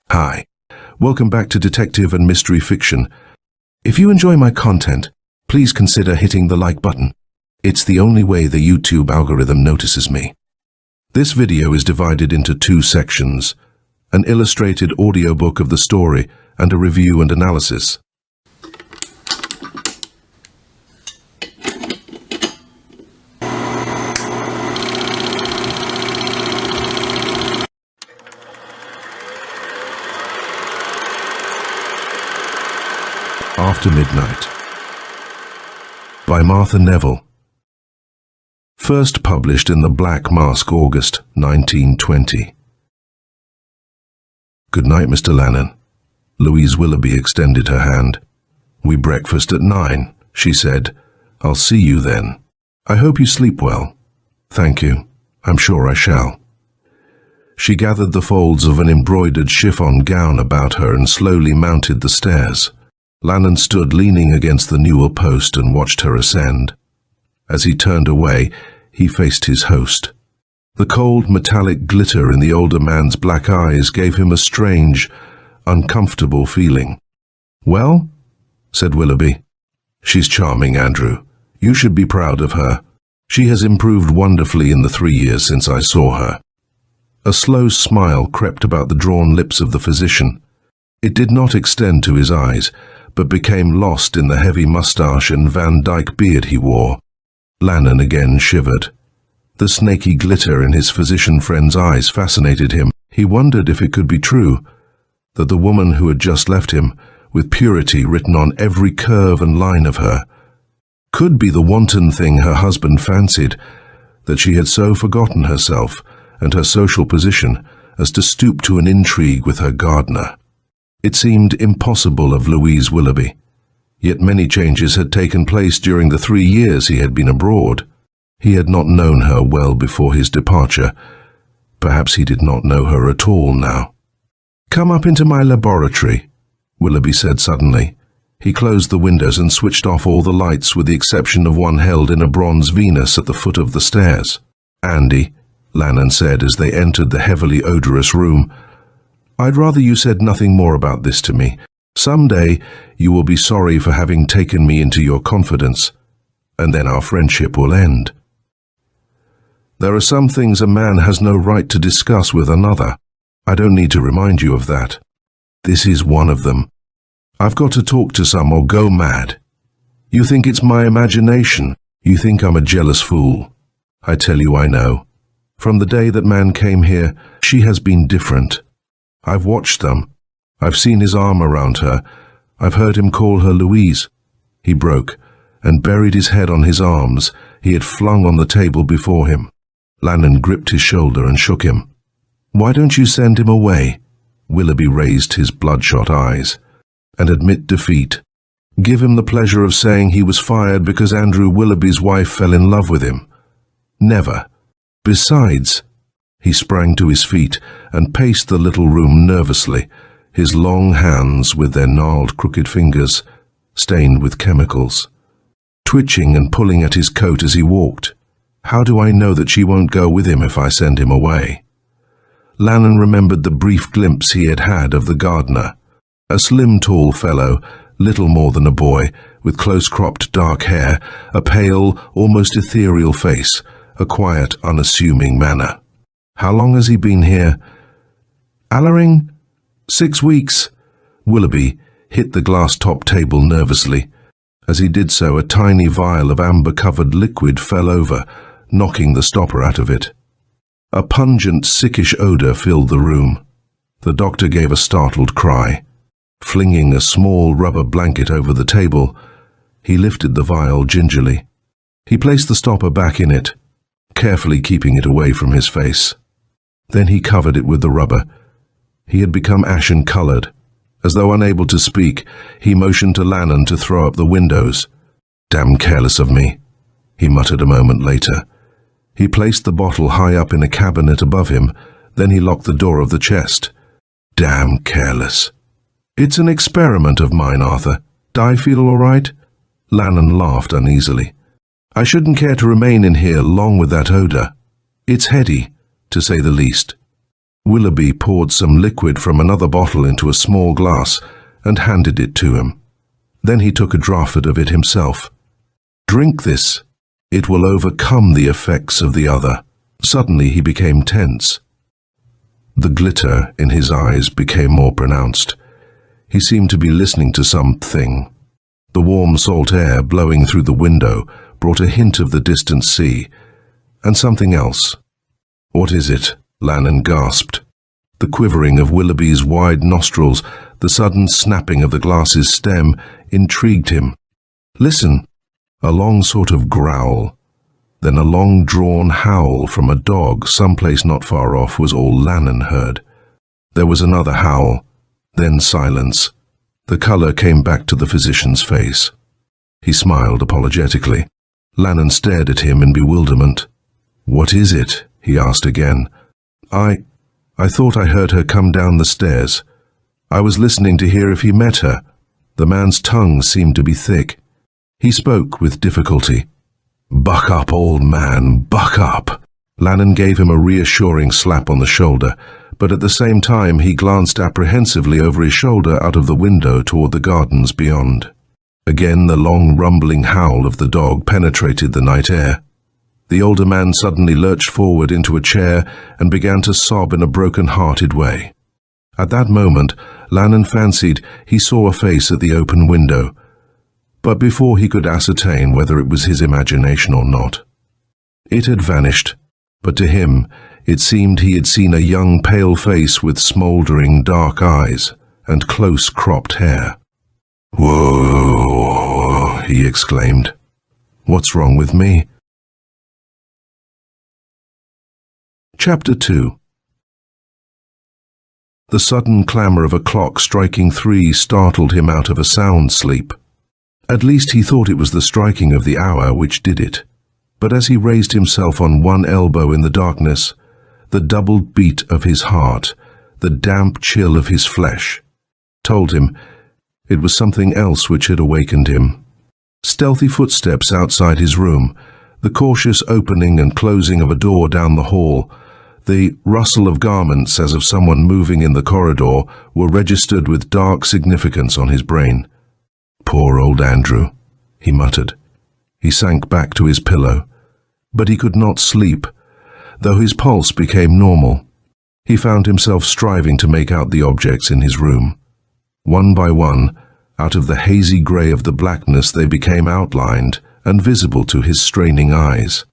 Hi, welcome back to Detective and Mystery Fiction. If you enjoy my content, please consider hitting the like button. It's the only way the YouTube algorithm notices me. This video is divided into two sections, an illustrated audiobook of the story and a review and analysis. After Midnight by Marthe Neville. First published in The Black Mask, August 1920. Good night, Mr. Lannan. Louise Willoughby extended her hand. We breakfast at 9, she said. I'll see you then. I hope you sleep well. Thank you. I'm sure I shall. She gathered the folds of an embroidered chiffon gown about her and slowly mounted the stairs. Lannan stood leaning against the newel post and watched her ascend. As he turned away, he faced his host. The cold metallic glitter in the older man's black eyes gave him a strange, uncomfortable feeling. "Well?" said Willoughby. "She's charming, Andrew. You should be proud of her. She has improved wonderfully in the 3 years since I saw her." A slow smile crept about the drawn lips of the physician. It did not extend to his eyes, but became lost in the heavy moustache and Van Dyke beard he wore. Lannan again shivered. The snaky glitter in his physician friend's eyes fascinated him. He wondered if it could be true that the woman who had just left him, with purity written on every curve and line of her, could be the wanton thing her husband fancied, that she had so forgotten herself and her social position as to stoop to an intrigue with her gardener. It seemed impossible of Louise Willoughby, yet many changes had taken place during the 3 years he had been abroad. He had not known her well before his departure. Perhaps he did not know her at all now. "Come up into my laboratory," Willoughby said suddenly. He closed the windows and switched off all the lights with the exception of one held in a bronze Venus at the foot of the stairs. "Andy," Lannan said as they entered the heavily odorous room, "I'd rather you said nothing more about this to me. Some day you will be sorry for having taken me into your confidence, and then our friendship will end. There are some things a man has no right to discuss with another. I don't need to remind you of that. This is one of them. I've got to talk to some or go mad. You think it's my imagination. You think I'm a jealous fool. I tell you I know. From the day that man came here, she has been different. I've watched them. I've seen his arm around her. I've heard him call her Louise." He broke and buried his head on his arms he had flung on the table before him. Lannan gripped his shoulder and shook him. "Why don't you send him away?" Willoughby raised his bloodshot eyes. "And admit defeat. Give him the pleasure of saying he was fired because Andrew Willoughby's wife fell in love with him. Never. Besides..." He sprang to his feet and paced the little room nervously, his long hands, with their gnarled, crooked fingers, stained with chemicals, twitching and pulling at his coat as he walked. "How do I know that she won't go with him if I send him away?" Lannan remembered the brief glimpse he had had of the gardener, a slim, tall fellow, little more than a boy, with close-cropped dark hair, a pale, almost ethereal face, a quiet, unassuming manner. "How long has he been here?" "Allering? 6 weeks." Willoughby hit the glass-topped table nervously. As he did so, a tiny vial of amber-covered liquid fell over, knocking the stopper out of it. A pungent, sickish odor filled the room. The doctor gave a startled cry. Flinging a small rubber blanket over the table, he lifted the vial gingerly. He placed the stopper back in it, carefully keeping it away from his face. Then he covered it with the rubber. He had become ashen-colored. As though unable to speak, he motioned to Lannan to throw up the windows. "Damn careless of me," he muttered a moment later. He placed the bottle high up in a cabinet above him, then he locked the door of the chest. "Damn careless." "It's an experiment of mine, Arthur. Do I feel all right?" Lannan laughed uneasily. "I shouldn't care to remain in here long with that odor. It's heady, to say the least." Willoughby poured some liquid from another bottle into a small glass and handed it to him. Then he took a draught of it himself. "Drink this. It will overcome the effects of the other." Suddenly he became tense. The glitter in his eyes became more pronounced. He seemed to be listening to something. The warm salt air blowing through the window brought a hint of the distant sea, and something else. "What is it?" Lannan gasped. The quivering of Willoughby's wide nostrils, the sudden snapping of the glass's stem, intrigued him. "Listen!" A long sort of growl, then a long-drawn howl from a dog someplace not far off was all Lannan heard. There was another howl, then silence. The colour came back to the physician's face. He smiled apologetically. Lannan stared at him in bewilderment. "What is it?" he asked again. I thought I heard her come down the stairs. I was listening to hear if he met her." The man's tongue seemed to be thick. He spoke with difficulty. "Buck up, old man, buck up." Lannan gave him a reassuring slap on the shoulder, but at the same time he glanced apprehensively over his shoulder out of the window toward the gardens beyond. Again the long rumbling howl of the dog penetrated the night air. The older man suddenly lurched forward into a chair and began to sob in a broken-hearted way. At that moment, Lannan fancied he saw a face at the open window, but before he could ascertain whether it was his imagination or not. It had vanished, but to him it seemed he had seen a young pale face with smouldering dark eyes and close-cropped hair. "Whoa!" he exclaimed. "What's wrong with me?" Chapter 2. The sudden clamour of a clock striking 3 startled him out of a sound sleep. At least he thought it was the striking of the hour which did it. But as he raised himself on one elbow in the darkness, the doubled beat of his heart, the damp chill of his flesh, told him it was something else which had awakened him. Stealthy footsteps outside his room, the cautious opening and closing of a door down the hall, the rustle of garments as of someone moving in the corridor were registered with dark significance on his brain. "Poor old Andrew," he muttered. He sank back to his pillow, but he could not sleep, though his pulse became normal. He found himself striving to make out the objects in his room. One by one, out of the hazy grey of the blackness they became outlined and visible to his straining eyes.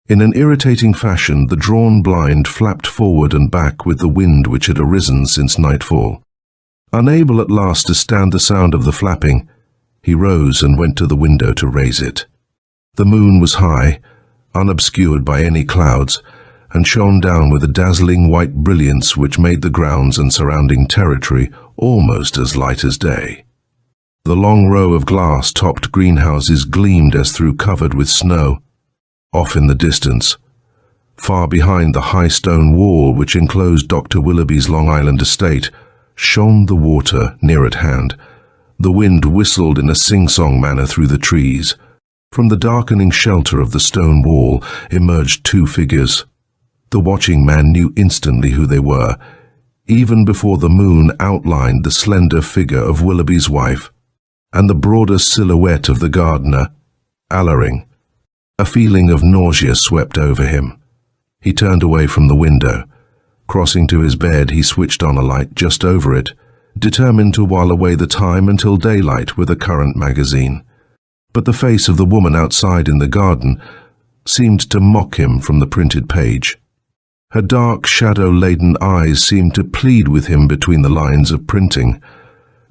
In an irritating fashion, the drawn blind flapped forward and back with the wind which had arisen since nightfall. Unable at last to stand the sound of the flapping, he rose and went to the window to raise it. The moon was high, unobscured by any clouds, and shone down with a dazzling white brilliance which made the grounds and surrounding territory almost as light as day. The long row of glass-topped greenhouses gleamed as through covered with snow. Off in the distance, far behind the high stone wall which enclosed Dr. Willoughby's Long Island estate, shone the water near at hand. The wind whistled in a sing-song manner through the trees. From the darkening shelter of the stone wall emerged 2 figures. The watching man knew instantly who they were, even before the moon outlined the slender figure of Willoughby's wife and the broader silhouette of the gardener, Allering. A feeling of nausea swept over him. He turned away from the window. Crossing to his bed, he switched on a light just over it, determined to while away the time until daylight with a current magazine. But the face of the woman outside in the garden seemed to mock him from the printed page. Her dark, shadow-laden eyes seemed to plead with him between the lines of printing,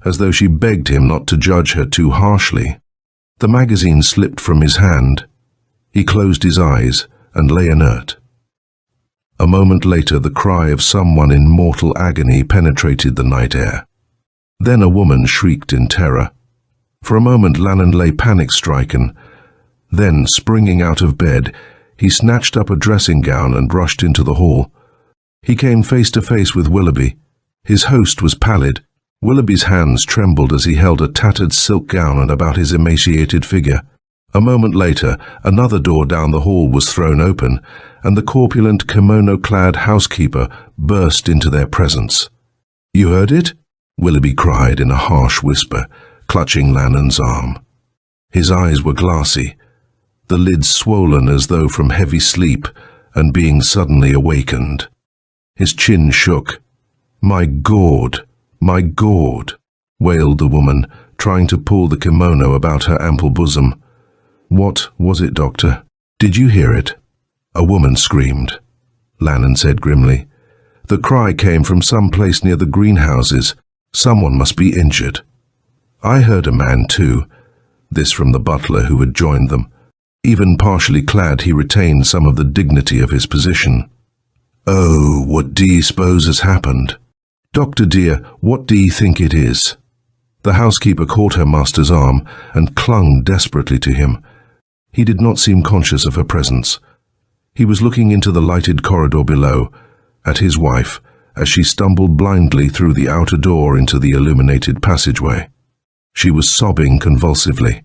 as though she begged him not to judge her too harshly. The magazine slipped from his hand. He closed his eyes and lay inert. A moment later, the cry of someone in mortal agony penetrated the night air. Then a woman shrieked in terror. For a moment Lannan lay panic-stricken. Then, springing out of bed, he snatched up a dressing gown and rushed into the hall. He came face to face with Willoughby. His host was pallid. Willoughby's hands trembled as he held a tattered silk gown about his emaciated figure. A moment later, another door down the hall was thrown open, and the corpulent kimono-clad housekeeper burst into their presence. "You heard it?" Willoughby cried in a harsh whisper, clutching Lannon's arm. His eyes were glassy, the lids swollen as though from heavy sleep and being suddenly awakened. His chin shook. "My God, my God," wailed the woman, trying to pull the kimono about her ample bosom. "What was it, Doctor? Did you hear it?" A woman screamed. Lannon said grimly. "The cry came from some place near the greenhouses. Someone must be injured." "I heard a man too." This from the butler who had joined them. Even partially clad, he retained some of the dignity of his position. "Oh, what do you suppose has happened?" "Doctor dear, what do you think it is?" The housekeeper caught her master's arm and clung desperately to him. He did not seem conscious of her presence. He was looking into the lighted corridor below, at his wife, as she stumbled blindly through the outer door into the illuminated passageway. She was sobbing convulsively.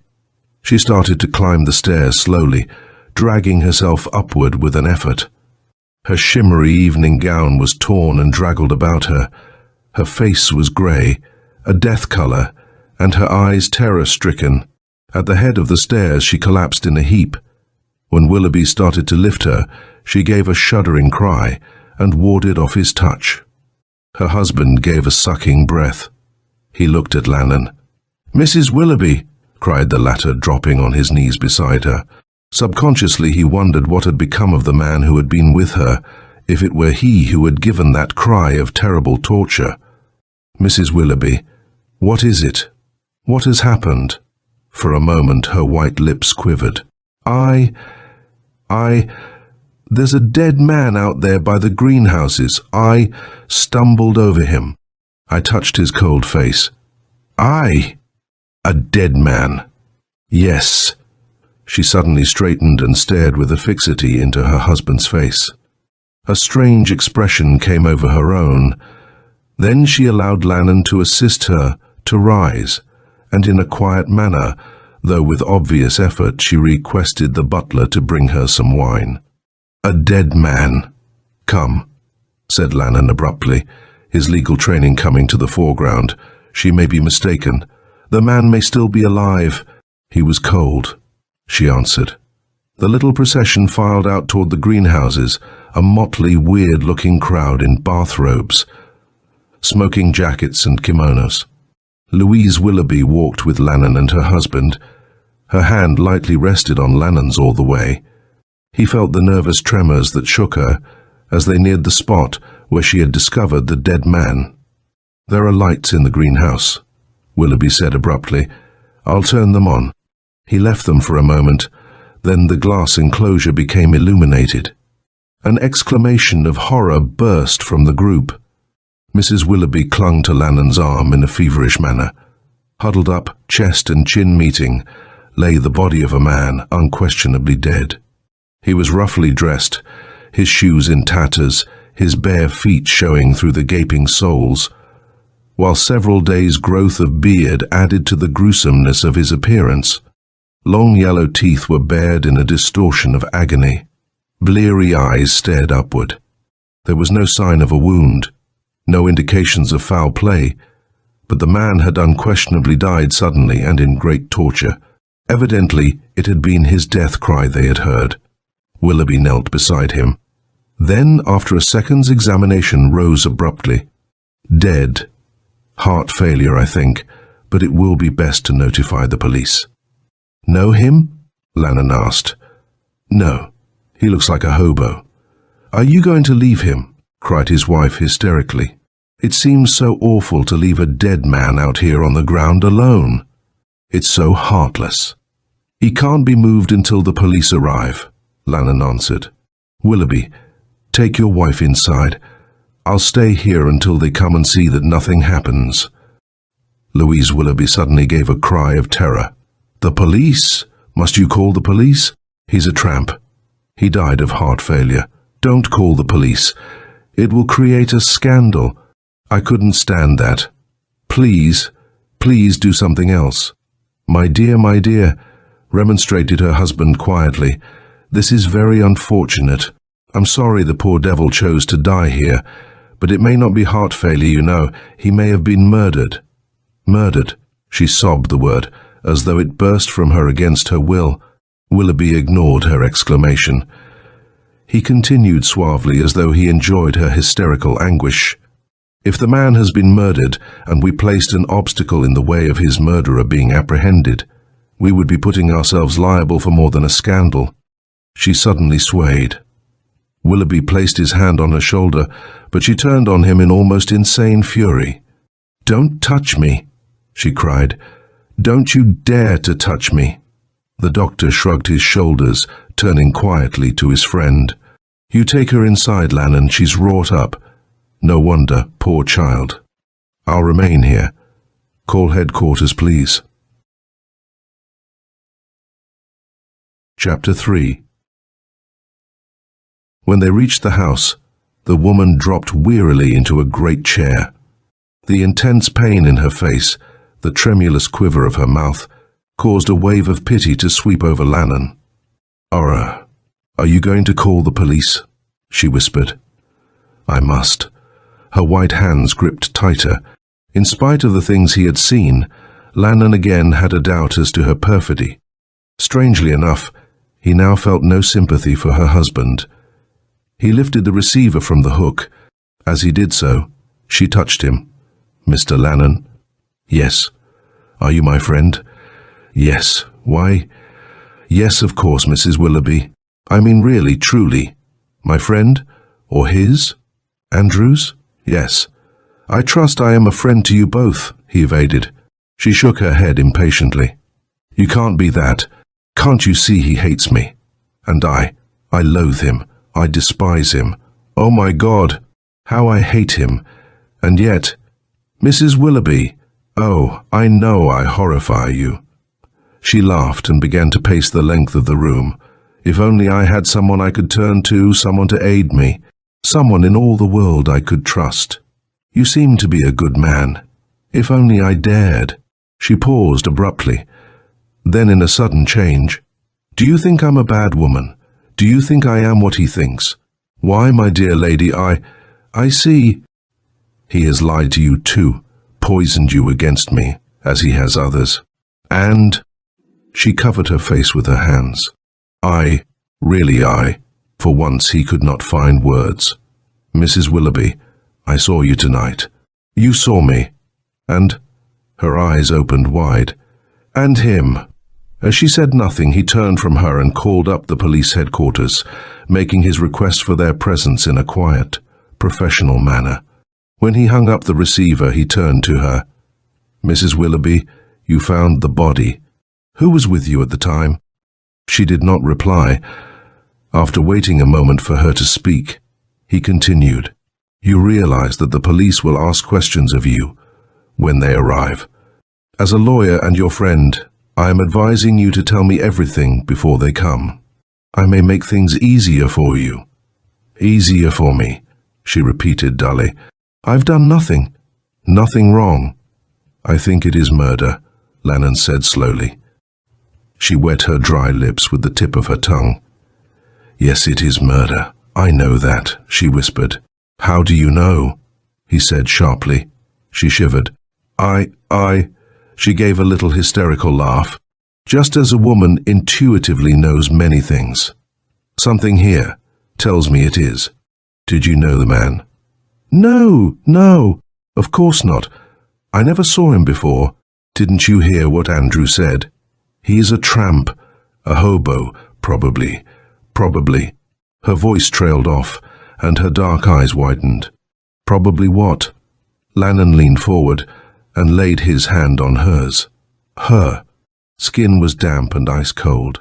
She started to climb the stairs slowly, dragging herself upward with an effort. Her shimmery evening gown was torn and draggled about her. Her face was grey, a death colour, and her eyes terror-stricken. At the head of the stairs she collapsed in a heap. When Willoughby started to lift her, she gave a shuddering cry and warded off his touch. Her husband gave a sucking breath. He looked at Lannon. "Mrs. Willoughby!" cried the latter, dropping on his knees beside her. Subconsciously he wondered what had become of the man who had been with her, if it were he who had given that cry of terrible torture. "Mrs. Willoughby, what is it? What has happened?" For a moment her white lips quivered. There's a dead man out there by the greenhouses. I stumbled over him. I touched his cold face. A dead man. Yes." She suddenly straightened and stared with a fixity into her husband's face. A strange expression came over her own. Then she allowed Lannon to assist her to rise, and in a quiet manner, though with obvious effort, she requested the butler to bring her some wine. "A dead man. Come," said Lannon abruptly, his legal training coming to the foreground. "She may be mistaken. The man may still be alive." "He was cold," she answered. The little procession filed out toward the greenhouses, a motley, weird-looking crowd in bathrobes, smoking jackets and kimonos. Louise Willoughby walked with Lannon and her husband. Her hand lightly rested on Lannon's all the way. He felt the nervous tremors that shook her as they neared the spot where she had discovered the dead man. "There are lights in the greenhouse," Willoughby said abruptly. "I'll turn them on." He left them for a moment, then the glass enclosure became illuminated. An exclamation of horror burst from the group. Mrs. Willoughby clung to Lannon's arm in a feverish manner. Huddled up, chest and chin meeting, lay the body of a man unquestionably dead. He was roughly dressed, his shoes in tatters, his bare feet showing through the gaping soles, while several days' growth of beard added to the gruesomeness of his appearance. Long yellow teeth were bared in a distortion of agony. Bleary eyes stared upward. There was no sign of a wound, no indications of foul play, but the man had unquestionably died suddenly and in great torture. Evidently, it had been his death cry they had heard. Willoughby knelt beside him. Then, after a second's examination, rose abruptly. "Dead. Heart failure, I think, but it will be best to notify the police." "Know him?" Lannon asked. "No. He looks like a hobo." "Are you going to leave him?" cried his wife hysterically. "It seems so awful to leave a dead man out here on the ground alone. It's so heartless." "He can't be moved until the police arrive," Lannon answered. "Willoughby, take your wife inside. I'll stay here until they come and see that nothing happens." Louise Willoughby suddenly gave a cry of terror. "The police? Must you call the police? He's a tramp. He died of heart failure. Don't call the police. It will create a scandal. I couldn't stand that. Please, please do something else." My dear, remonstrated her husband quietly. "This is very unfortunate. I'm sorry the poor devil chose to die here, but it may not be heart failure, you know. He may have been murdered." "Murdered?" She sobbed the word, as though it burst from her against her will. Willoughby ignored her exclamation. He continued suavely, as though he enjoyed her hysterical anguish. "If the man has been murdered, and we placed an obstacle in the way of his murderer being apprehended, we would be putting ourselves liable for more than a scandal." She suddenly swayed. Willoughby placed his hand on her shoulder, but she turned on him in almost insane fury. "Don't touch me," she cried. "Don't you dare to touch me." The doctor shrugged his shoulders, turning quietly to his friend. "You take her inside, Lannan. She's wrought up. No wonder, poor child. I'll remain here. Call headquarters, please." Chapter 3. When they reached the house, the woman dropped wearily into a great chair. The intense pain in her face, the tremulous quiver of her mouth, caused a wave of pity to sweep over Lannan. Are you going to call the police?" she whispered. "I must." Her white hands gripped tighter. In spite of the things he had seen, Lannan again had a doubt as to her perfidy. Strangely enough, he now felt no sympathy for her husband. He lifted the receiver from the hook. As he did so, she touched him. "Mr. Lannan?" "Yes." "Are you my friend?" "Yes." "Why?" "Yes, of course, Mrs. Willoughby. I mean really, truly." "My friend? Or his? Andrew's?" "Yes." "I trust I am a friend to you both," he evaded. She shook her head impatiently. "You can't be that. Can't you see he hates me? And I loathe him. I despise him. Oh my God, how I hate him. And yet, Mrs. Willoughby, oh, I know I horrify you." She laughed and began to pace the length of the room. "If only I had someone I could turn to, someone to aid me, someone in all the world I could trust. You seem to be a good man. If only I dared." She paused abruptly. Then, in a sudden change, "Do you think I'm a bad woman? Do you think I am what he thinks? Why, my dear lady, I see. He has lied to you too, poisoned you against me, as he has others. And—" She covered her face with her hands. For once he could not find words. "Mrs. Willoughby, I saw you tonight. You saw me. And—" Her eyes opened wide. "And him." As she said nothing, he turned from her and called up the police headquarters, making his request for their presence in a quiet, professional manner. When he hung up the receiver, he turned to her. "Mrs. Willoughby, you found the body. Who was with you at the time?" She did not reply. After waiting a moment for her to speak, he continued, "You realize that the police will ask questions of you when they arrive. As a lawyer and your friend, I am advising you to tell me everything before they come. I may make things easier for you." "Easier for me," she repeated dully. "I've done nothing. Nothing wrong." "I think it is murder," Lannan said slowly. She wet her dry lips with the tip of her tongue. "Yes, it is murder. I know that," she whispered. "How do you know?" he said sharply. She shivered. I... She gave a little hysterical laugh. "Just as a woman intuitively knows many things. Something here tells me it is. Did you know the man?" No, of course not. I never saw him before." "Didn't you hear what Andrew said? He is a tramp, a hobo, probably. Her voice trailed off, and her dark eyes widened. "Probably what?" Lannan leaned forward and laid his hand on hers. Her skin was damp and ice-cold.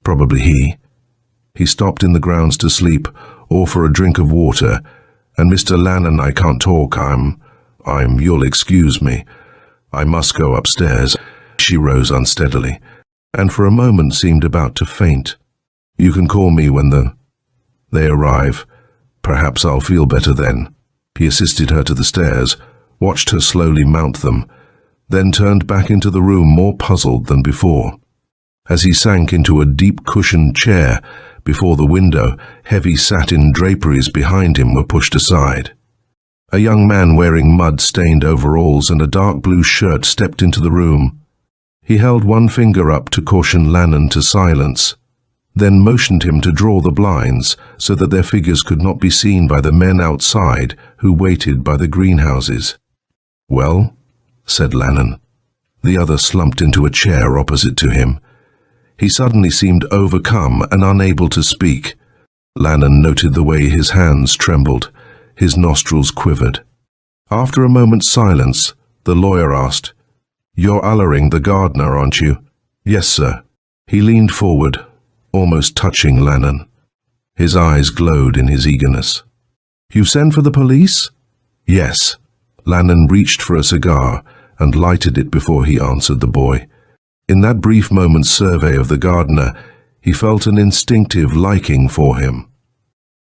"Probably he. He stopped in the grounds to sleep or for a drink of water. And Mr. Lannan, I can't talk. You'll excuse me. I must go upstairs." She rose unsteadily, and for a moment seemed about to faint. "You can call me when they arrive. Perhaps I'll feel better then." He assisted her to the stairs, watched her slowly mount them, then turned back into the room more puzzled than before. As he sank into a deep-cushioned chair before the window, heavy satin draperies behind him were pushed aside. A young man wearing mud-stained overalls and a dark blue shirt stepped into the room. He held one finger up to caution Lannan to silence, then motioned him to draw the blinds so that their figures could not be seen by the men outside who waited by the greenhouses. "Well?" said Lannan. The other slumped into a chair opposite to him. He suddenly seemed overcome and unable to speak. Lannan noted the way his hands trembled. His nostrils quivered. After a moment's silence, the lawyer asked, "You're Allering the gardener, aren't you?" "Yes, sir." He leaned forward, almost touching Lannan. His eyes glowed in his eagerness. "You sent for the police?" "Yes." Lannan reached for a cigar and lighted it before he answered the boy. In that brief moment's survey of the gardener, he felt an instinctive liking for him.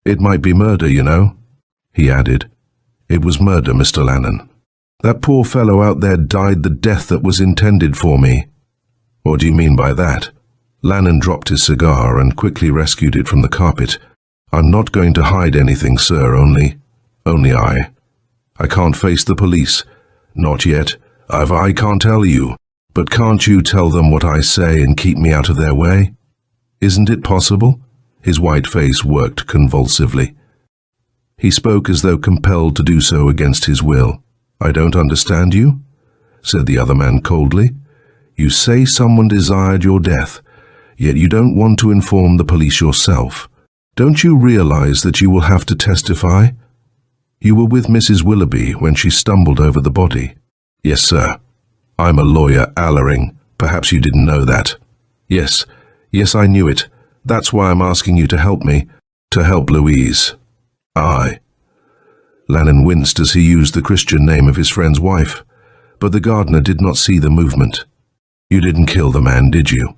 "It might be murder, you know," he added. "It was murder, Mr. Lannan. That poor fellow out there died the death that was intended for me." "What do you mean by that?" Lannan dropped his cigar and quickly rescued it from the carpet. "I'm not going to hide anything, sir, only I can't face the police. Not yet. I can't tell you. But can't you tell them what I say and keep me out of their way?" "Isn't it possible?" His white face worked convulsively. He spoke as though compelled to do so against his will. "I don't understand you," said the other man coldly. "You say someone desired your death, yet you don't want to inform the police yourself. Don't you realize that you will have to testify? You were with Mrs. Willoughby when she stumbled over the body." "Yes, sir. I'm a lawyer, Allering. Perhaps you didn't know that." Yes, I knew it. That's why I'm asking you to help me. To help Louise." "Aye." Lannan winced as he used the Christian name of his friend's wife, but the gardener did not see the movement. "You didn't kill the man, did you?"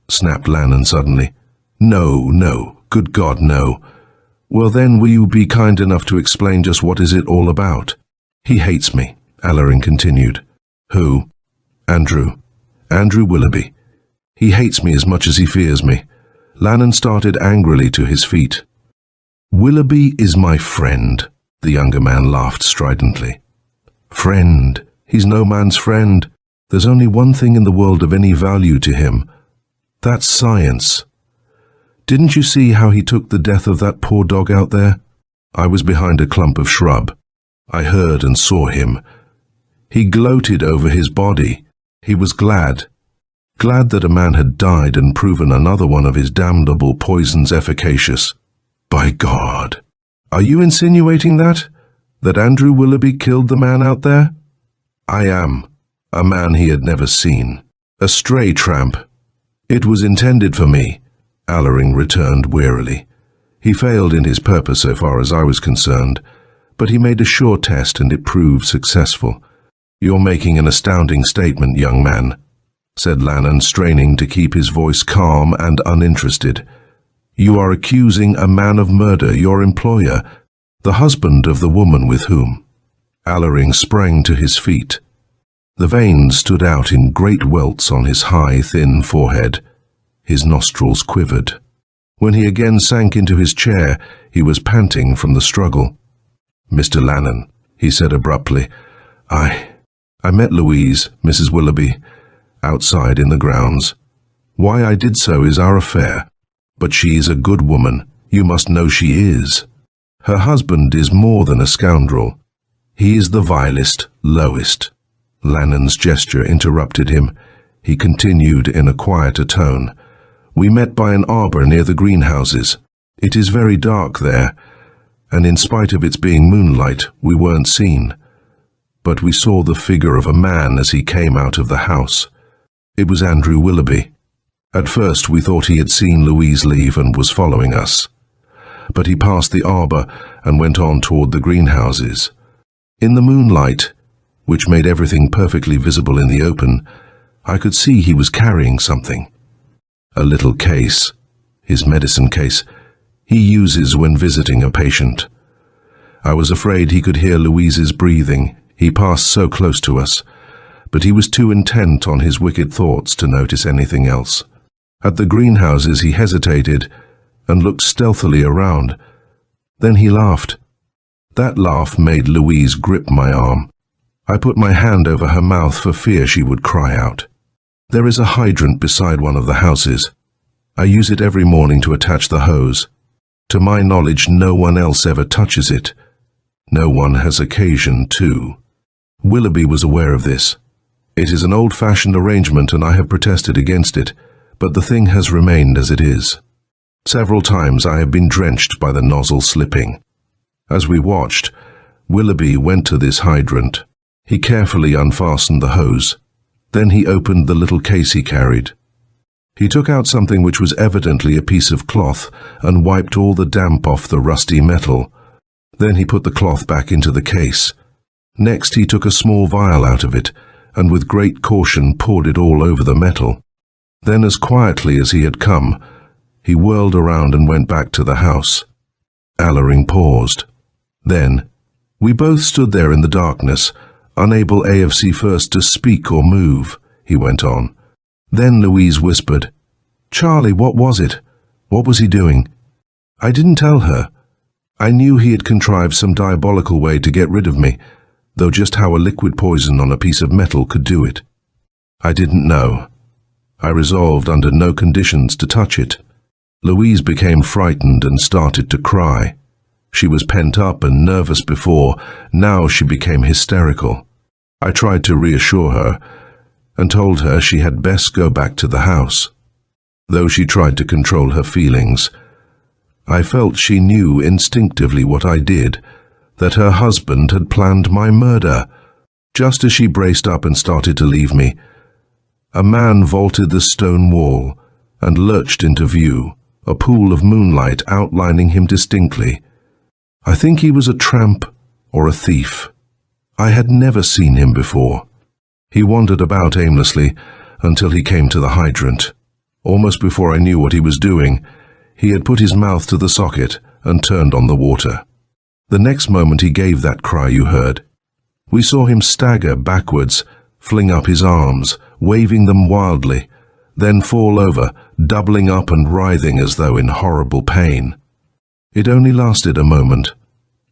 snapped Lannan suddenly. No, good God, no." "Well then, will you be kind enough to explain just what is it all about?" "He hates me," Allering continued. "Who?" Andrew Willoughby. He hates me as much as he fears me." Lannan started angrily to his feet. "Willoughby is my friend," the younger man laughed stridently. "Friend? He's no man's friend. There's only one thing in the world of any value to him. That's science. Didn't you see how he took the death of that poor dog out there? I was behind a clump of shrub. I heard and saw him. He gloated over his body. He was glad that a man had died and proven another one of his damnable poisons efficacious. By God! Are you insinuating that Andrew Willoughby killed the man out there?" "I am. A man he had never seen. A stray tramp." "It was intended for me," Allering returned wearily. He failed in his purpose so far as I was concerned, but he made a sure test and it proved successful. "You're making an astounding statement, young man," said Lannan, straining to keep his voice calm and uninterested. "You are accusing a man of murder, your employer, the husband of the woman with whom—" Allering sprang to his feet. The veins stood out in great welts on his high, thin forehead. His nostrils quivered. When he again sank into his chair, he was panting from the struggle. "Mr. Lannan," he said abruptly, I met Louise, Mrs. Willoughby, outside in the grounds. Why I did so is our affair, but she is a good woman. You must know she is. Her husband is more than a scoundrel. He is the vilest, lowest." Lannan's gesture interrupted him. He continued in a quieter tone. "We met by an arbor near the greenhouses. It is very dark there, and in spite of its being moonlight, we weren't seen. But we saw the figure of a man as he came out of the house. It was Andrew Willoughby. At first we thought he had seen Louise leave and was following us. But he passed the arbor and went on toward the greenhouses. In the moonlight, which made everything perfectly visible in the open, I could see he was carrying something. A little case, his medicine case, he uses when visiting a patient. I was afraid he could hear Louise's breathing. He passed so close to us, but he was too intent on his wicked thoughts to notice anything else. At the greenhouses he hesitated and looked stealthily around. Then he laughed. That laugh made Louise grip my arm. I put my hand over her mouth for fear she would cry out. There is a hydrant beside one of the houses. I use it every morning to attach the hose. To my knowledge, no one else ever touches it. No one has occasion to. Willoughby was aware of this. It is an old-fashioned arrangement and I have protested against it, but the thing has remained as it is. Several times I have been drenched by the nozzle slipping. As we watched, Willoughby went to this hydrant. He carefully unfastened the hose. Then he opened the little case he carried. He took out something which was evidently a piece of cloth and wiped all the damp off the rusty metal. Then he put the cloth back into the case. Next he took a small vial out of it and with great caution poured it all over the metal. Then, as quietly as he had come, he whirled around and went back to the house. Allering paused. Then, we both stood there in the darkness, unable AFC first to speak or move, he went on. Then Louise whispered, "Charlie, what was it? What was he doing?" I didn't tell her. I knew he had contrived some diabolical way to get rid of me, though just how a liquid poison on a piece of metal could do it. I didn't know. I resolved under no conditions to touch it. Louise became frightened and started to cry. She was pent up and nervous before, now she became hysterical. I tried to reassure her and told her she had best go back to the house. Though she tried to control her feelings, I felt she knew instinctively what I did, that her husband had planned my murder. Just as she braced up and started to leave me, a man vaulted the stone wall and lurched into view, a pool of moonlight outlining him distinctly. I think he was a tramp or a thief. I had never seen him before. He wandered about aimlessly until he came to the hydrant. Almost before I knew what he was doing, he had put his mouth to the socket and turned on the water. The next moment he gave that cry you heard. We saw him stagger backwards, fling up his arms, waving them wildly, then fall over, doubling up and writhing as though in horrible pain. It only lasted a moment.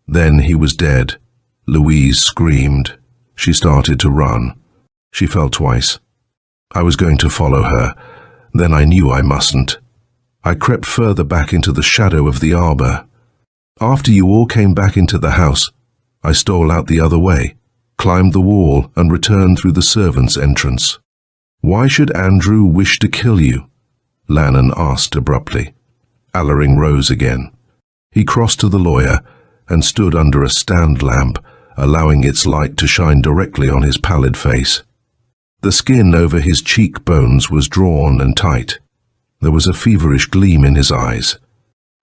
Then he was dead. Louise screamed. She started to run. She fell twice. I was going to follow her. Then I knew I mustn't. I crept further back into the shadow of the arbor. After you all came back into the house, I stole out the other way, climbed the wall and returned through the servants' entrance. Why should Andrew wish to kill you? Lannon asked abruptly. Allering rose again. He crossed to the lawyer and stood under a stand lamp, allowing its light to shine directly on his pallid face. The skin over his cheekbones was drawn and tight. There was a feverish gleam in his eyes.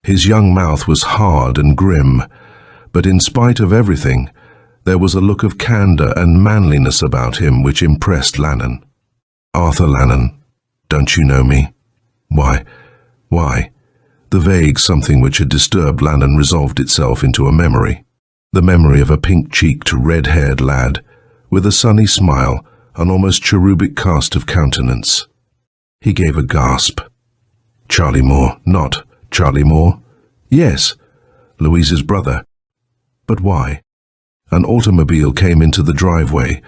His young mouth was hard and grim, but in spite of everything, there was a look of candor and manliness about him which impressed Lannon. Arthur Lannon, don't you know me? Why? The vague something which had disturbed Lannon resolved itself into a memory. The memory of a pink-cheeked, red-haired lad, with a sunny smile, an almost cherubic cast of countenance. He gave a gasp. Charlie Moore, not Charlie Moore? Yes, Louise's brother. But why? An automobile came into the driveway,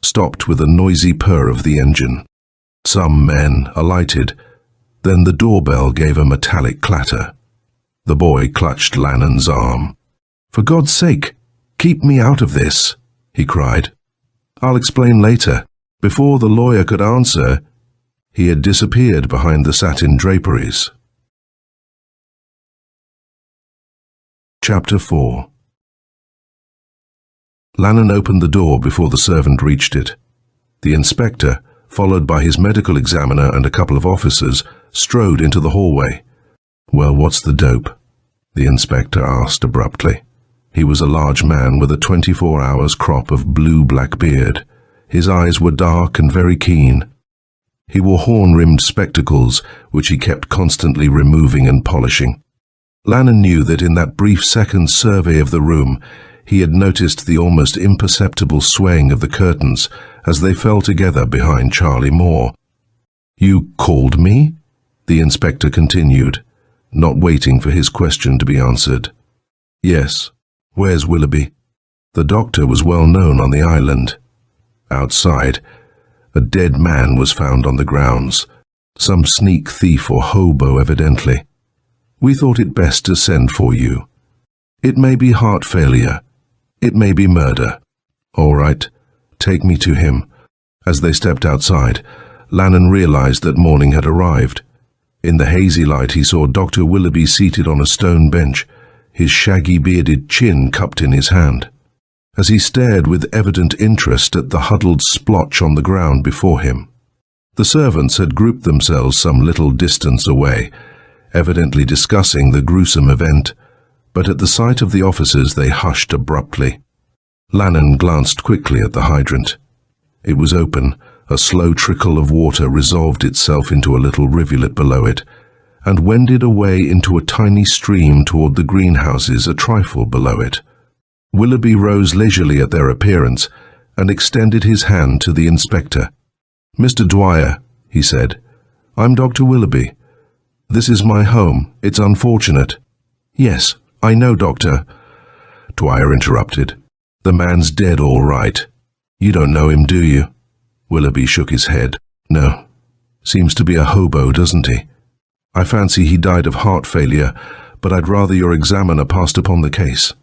stopped with a noisy purr of the engine. Some men alighted. Then the doorbell gave a metallic clatter. The boy clutched Lannon's arm. For God's sake, keep me out of this, he cried. I'll explain later. Before the lawyer could answer, he had disappeared behind the satin draperies. Chapter 4. Lannon opened the door before the servant reached it. The inspector, followed by his medical examiner and a couple of officers, strode into the hallway. Well, what's the dope? The inspector asked abruptly. He was a large man with a 24 hours crop of blue-black beard. His eyes were dark and very keen. He wore horn-rimmed spectacles, which he kept constantly removing and polishing. Lannon knew that in that brief second survey of the room, he had noticed the almost imperceptible swaying of the curtains as they fell together behind Charlie Moore. You called me? The inspector continued, not waiting for his question to be answered. Yes. Where's Willoughby? The doctor was well known on the island. Outside, a dead man was found on the grounds. Some sneak thief or hobo, evidently. We thought it best to send for you. It may be heart failure. It may be murder. All right, take me to him. As they stepped outside, Lannon realized that morning had arrived. In the hazy light he saw Dr. Willoughby seated on a stone bench, his shaggy bearded chin cupped in his hand. As he stared with evident interest at the huddled splotch on the ground before him. The servants had grouped themselves some little distance away, evidently discussing the gruesome event, but at the sight of the officers they hushed abruptly. Lannon glanced quickly at the hydrant. It was open. A slow trickle of water resolved itself into a little rivulet below it, and wended away into a tiny stream toward the greenhouses a trifle below it. Willoughby rose leisurely at their appearance, and extended his hand to the inspector. "Mr. Dwyer," he said, "I'm Dr. Willoughby. This is my home. It's unfortunate." "Yes, I know, Doctor." Dwyer interrupted. "The man's dead, all right. You don't know him, do you?" Willoughby shook his head. "No. Seems to be a hobo, doesn't he? I fancy he died of heart failure, but I'd rather your examiner passed upon the case.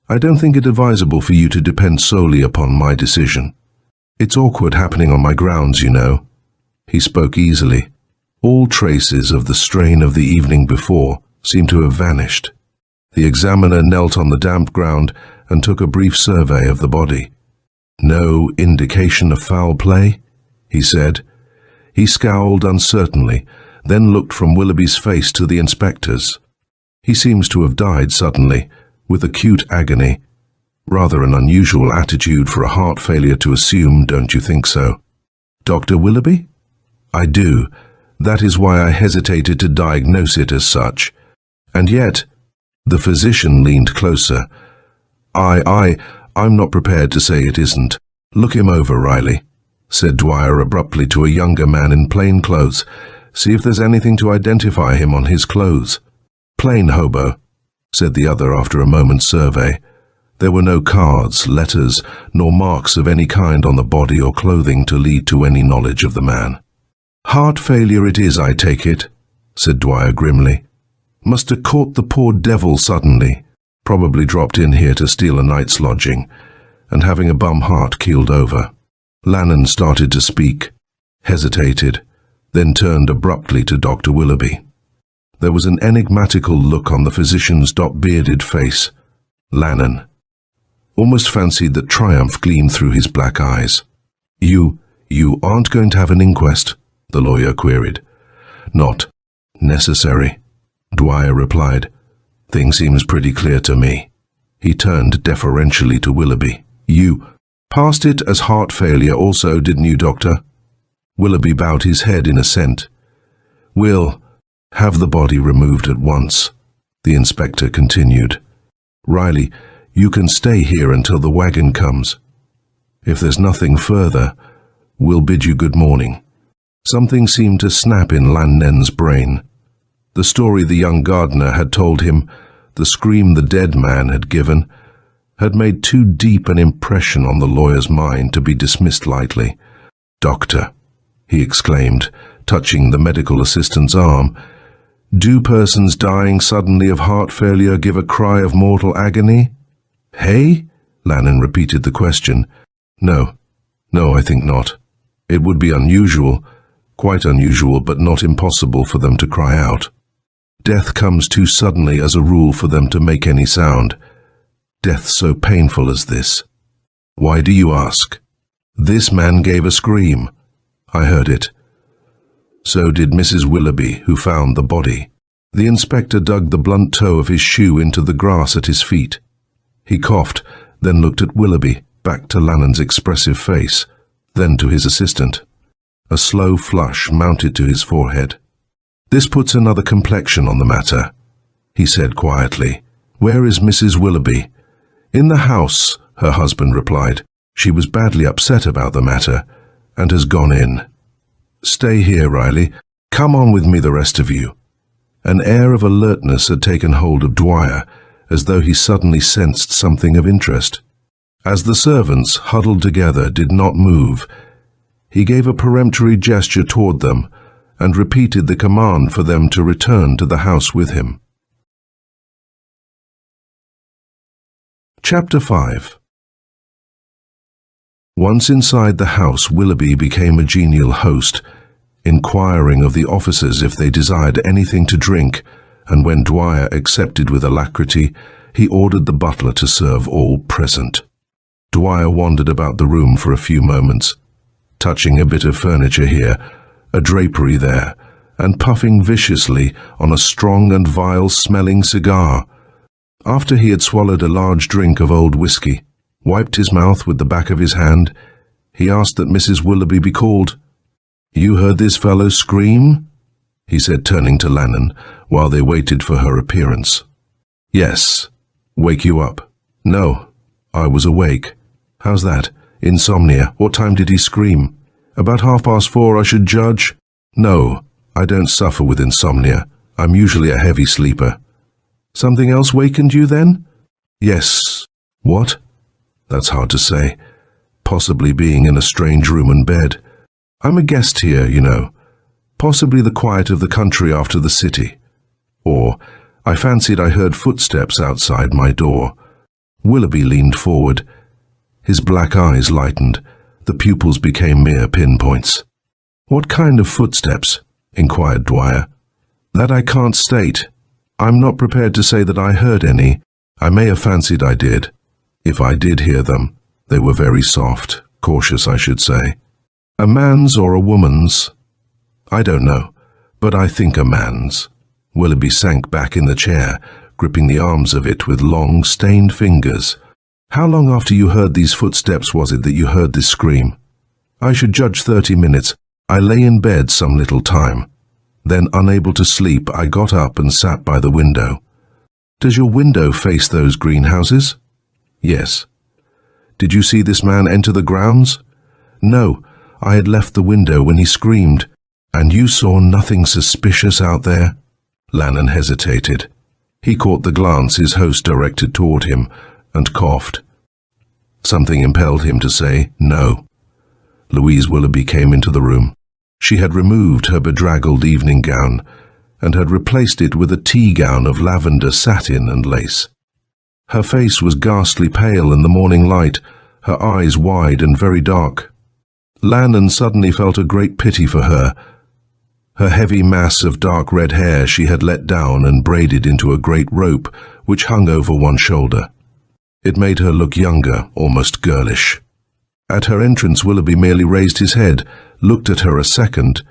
I don't think it advisable for you to depend solely upon my decision. It's awkward happening on my grounds, you know." He spoke easily. All traces of the strain of the evening before seemed to have vanished. The examiner knelt on the damp ground and took a brief survey of the body. "No indication of foul play?" he said. He scowled uncertainly, then looked from Willoughby's face to the inspector's. "He seems to have died suddenly, with acute agony. Rather an unusual attitude for a heart failure to assume, don't you think so?" "Dr. Willoughby?" "I do. That is why I hesitated to diagnose it as such. And yet—" The physician leaned closer. I'm not prepared to say it isn't. Look him over, Riley," said Dwyer abruptly to a younger man in plain clothes. "See if there's anything to identify him on his clothes." "Plain hobo," said the other after a moment's survey. There were no cards, letters, nor marks of any kind on the body or clothing to lead to any knowledge of the man. "Heart failure it is, I take it," said Dwyer grimly. "Must have caught the poor devil suddenly. Probably dropped in here to steal a night's lodging, and having a bum heart keeled over." Lannon started to speak, hesitated, then turned abruptly to Dr. Willoughby. There was an enigmatical look on the physician's bearded face. Lannon almost fancied that triumph gleamed through his black eyes. You aren't going to have an inquest?" the lawyer queried. "Not necessary," Dwyer replied. "Thing seems pretty clear to me." He turned deferentially to Willoughby. "You passed it as heart failure also, didn't you, Doctor?" Willoughby bowed his head in assent. "We'll have the body removed at once," the inspector continued. "Riley, you can stay here until the wagon comes. If there's nothing further, we'll bid you good morning." Something seemed to snap in Lannen's brain. The story the young gardener had told him, the scream the dead man had given, had made too deep an impression on the lawyer's mind to be dismissed lightly. "Doctor," he exclaimed, touching the medical assistant's arm, "do persons dying suddenly of heart failure give a cry of mortal agony?" "Hey?" Lannon repeated the question. No, I think not. It would be unusual, quite unusual, but not impossible for them to cry out. Death comes too suddenly as a rule for them to make any sound. Death so painful as this. Why do you ask? This man gave a scream. I heard it. So did Mrs. Willoughby, who found the body. The inspector dug the blunt toe of his shoe into the grass at his feet. He coughed, then looked at Willoughby, back to Lannon's expressive face, then to his assistant. A slow flush mounted to his forehead. "This puts another complexion on the matter," he said quietly. "Where is Mrs. Willoughby?" "In the house," her husband replied. "She was badly upset about the matter, and has gone in." "Stay here, Riley. Come on with me, the rest of you." An air of alertness had taken hold of Dwyer, as though he suddenly sensed something of interest. As the servants, huddled together, did not move, he gave a peremptory gesture toward them and repeated the command for them to return to the house with him. Chapter 5. Once inside the house, Willoughby became a genial host, inquiring of the officers if they desired anything to drink, and when Dwyer accepted with alacrity, he ordered the butler to serve all present. Dwyer wandered about the room for a few moments, touching a bit of furniture here, a drapery there, and puffing viciously on a strong and vile-smelling cigar. After he had swallowed a large drink of old whisky, wiped his mouth with the back of his hand, he asked that Mrs. Willoughby be called. "You heard this fellow scream?" he said, turning to Lannon, while they waited for her appearance. "Yes. Wake you up?" "No. I was awake." "How's that? Insomnia. What time did he scream?" "About 4:30, I should judge." "No, I don't suffer with insomnia. I'm usually a heavy sleeper." "Something else wakened you then?" "Yes." "What?" "That's hard to say. Possibly being in a strange room and bed. I'm a guest here, you know. Possibly the quiet of the country after the city. Or I fancied I heard footsteps outside my door." Willoughby leaned forward. His black eyes lightened. The pupils became mere pinpoints. "What kind of footsteps?" inquired Dwyer. "That I can't state. I'm not prepared to say that I heard any. I may have fancied I did. If I did hear them, they were very soft, cautious, I should say." "A man's or a woman's?" "I don't know, but I think a man's." Willoughby sank back in the chair, gripping the arms of it with long, stained fingers. "How long after you heard these footsteps was it that you heard this scream?" "I should judge 30 minutes. I lay in bed some little time. Then, unable to sleep, I got up and sat by the window." "Does your window face those greenhouses?" "Yes." "Did you see this man enter the grounds?" "No, I had left the window when he screamed." "And you saw nothing suspicious out there?" Lannon hesitated. He caught the glance his host directed toward him and coughed. Something impelled him to say no. Louise Willoughby came into the room. She had removed her bedraggled evening gown and had replaced it with a tea gown of lavender satin and lace. Her face was ghastly pale in the morning light, her eyes wide and very dark. Lannon suddenly felt a great pity for her. Her heavy mass of dark red hair she had let down and braided into a great rope which hung over one shoulder. It made her look younger, almost girlish. At her entrance, Willoughby merely raised his head, looked at her a second,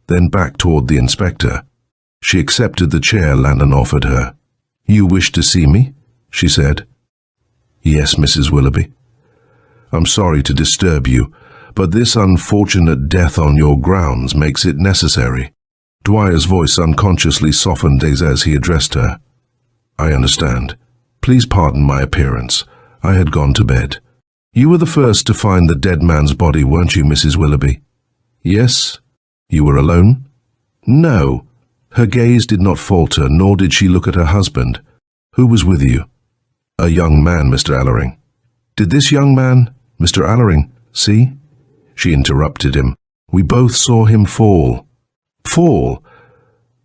then back toward the inspector. She accepted the chair Lannon offered her. "You wish to see me?" she said. "Yes, Mrs. Willoughby." "I'm sorry to disturb you, but this unfortunate death on your grounds makes it necessary." Dwyer's voice unconsciously softened as he addressed her. "I understand. Please pardon my appearance. I had gone to bed." "You were the first to find the dead man's body, weren't you, Mrs. Willoughby?" "Yes." "You were alone?" "No." Her gaze did not falter, nor did she look at her husband. "Who was with you?" "A young man, Mr. Allering." "Did this young man, Mr. Allering, see?" She interrupted him. "We both saw him fall." "Fall?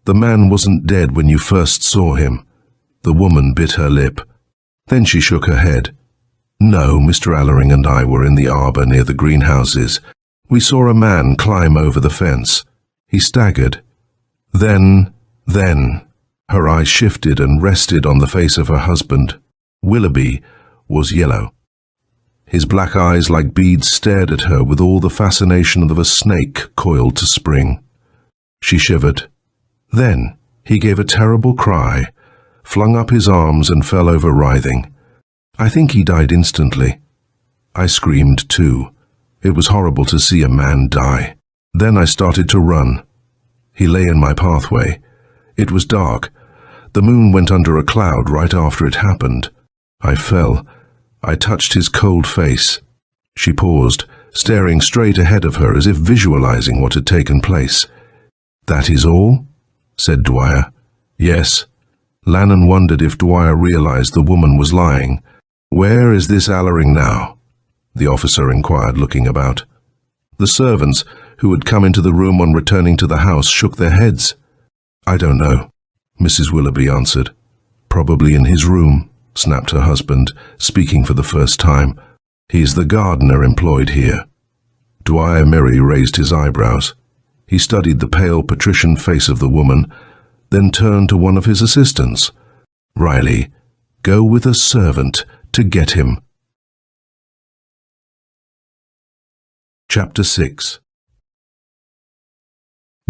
The man wasn't dead when you first saw him." The woman bit her lip. Then she shook her head. "No, Mr. Allering and I were in the arbor near the greenhouses. We saw a man climb over the fence. He staggered. Then, her eyes shifted and rested on the face of her husband. Willoughby was yellow. His black eyes like beads stared at her with all the fascination of a snake coiled to spring. She shivered. Then he gave a terrible cry, flung up his arms and fell over writhing. I think he died instantly. I screamed too. It was horrible to see a man die. Then I started to run. He lay in my pathway. It was dark. The moon went under a cloud right after it happened. I fell. I touched his cold face. She paused, staring straight ahead of her as if visualizing what had taken place. "That is all?" said Dwyer. "Yes." Lannan wondered if Dwyer realized the woman was lying. "Where is this Allering now?" the officer inquired, looking about. The servants, who had come into the room on returning to the house, shook their heads. "I don't know," Mrs. Willoughby answered. "Probably in his room," snapped her husband, speaking for the first time. "He's the gardener employed here." Dwyer Merry raised his eyebrows. He studied the pale patrician face of the woman, then turned to one of his assistants. "Riley, go with a servant to get him." Chapter 6.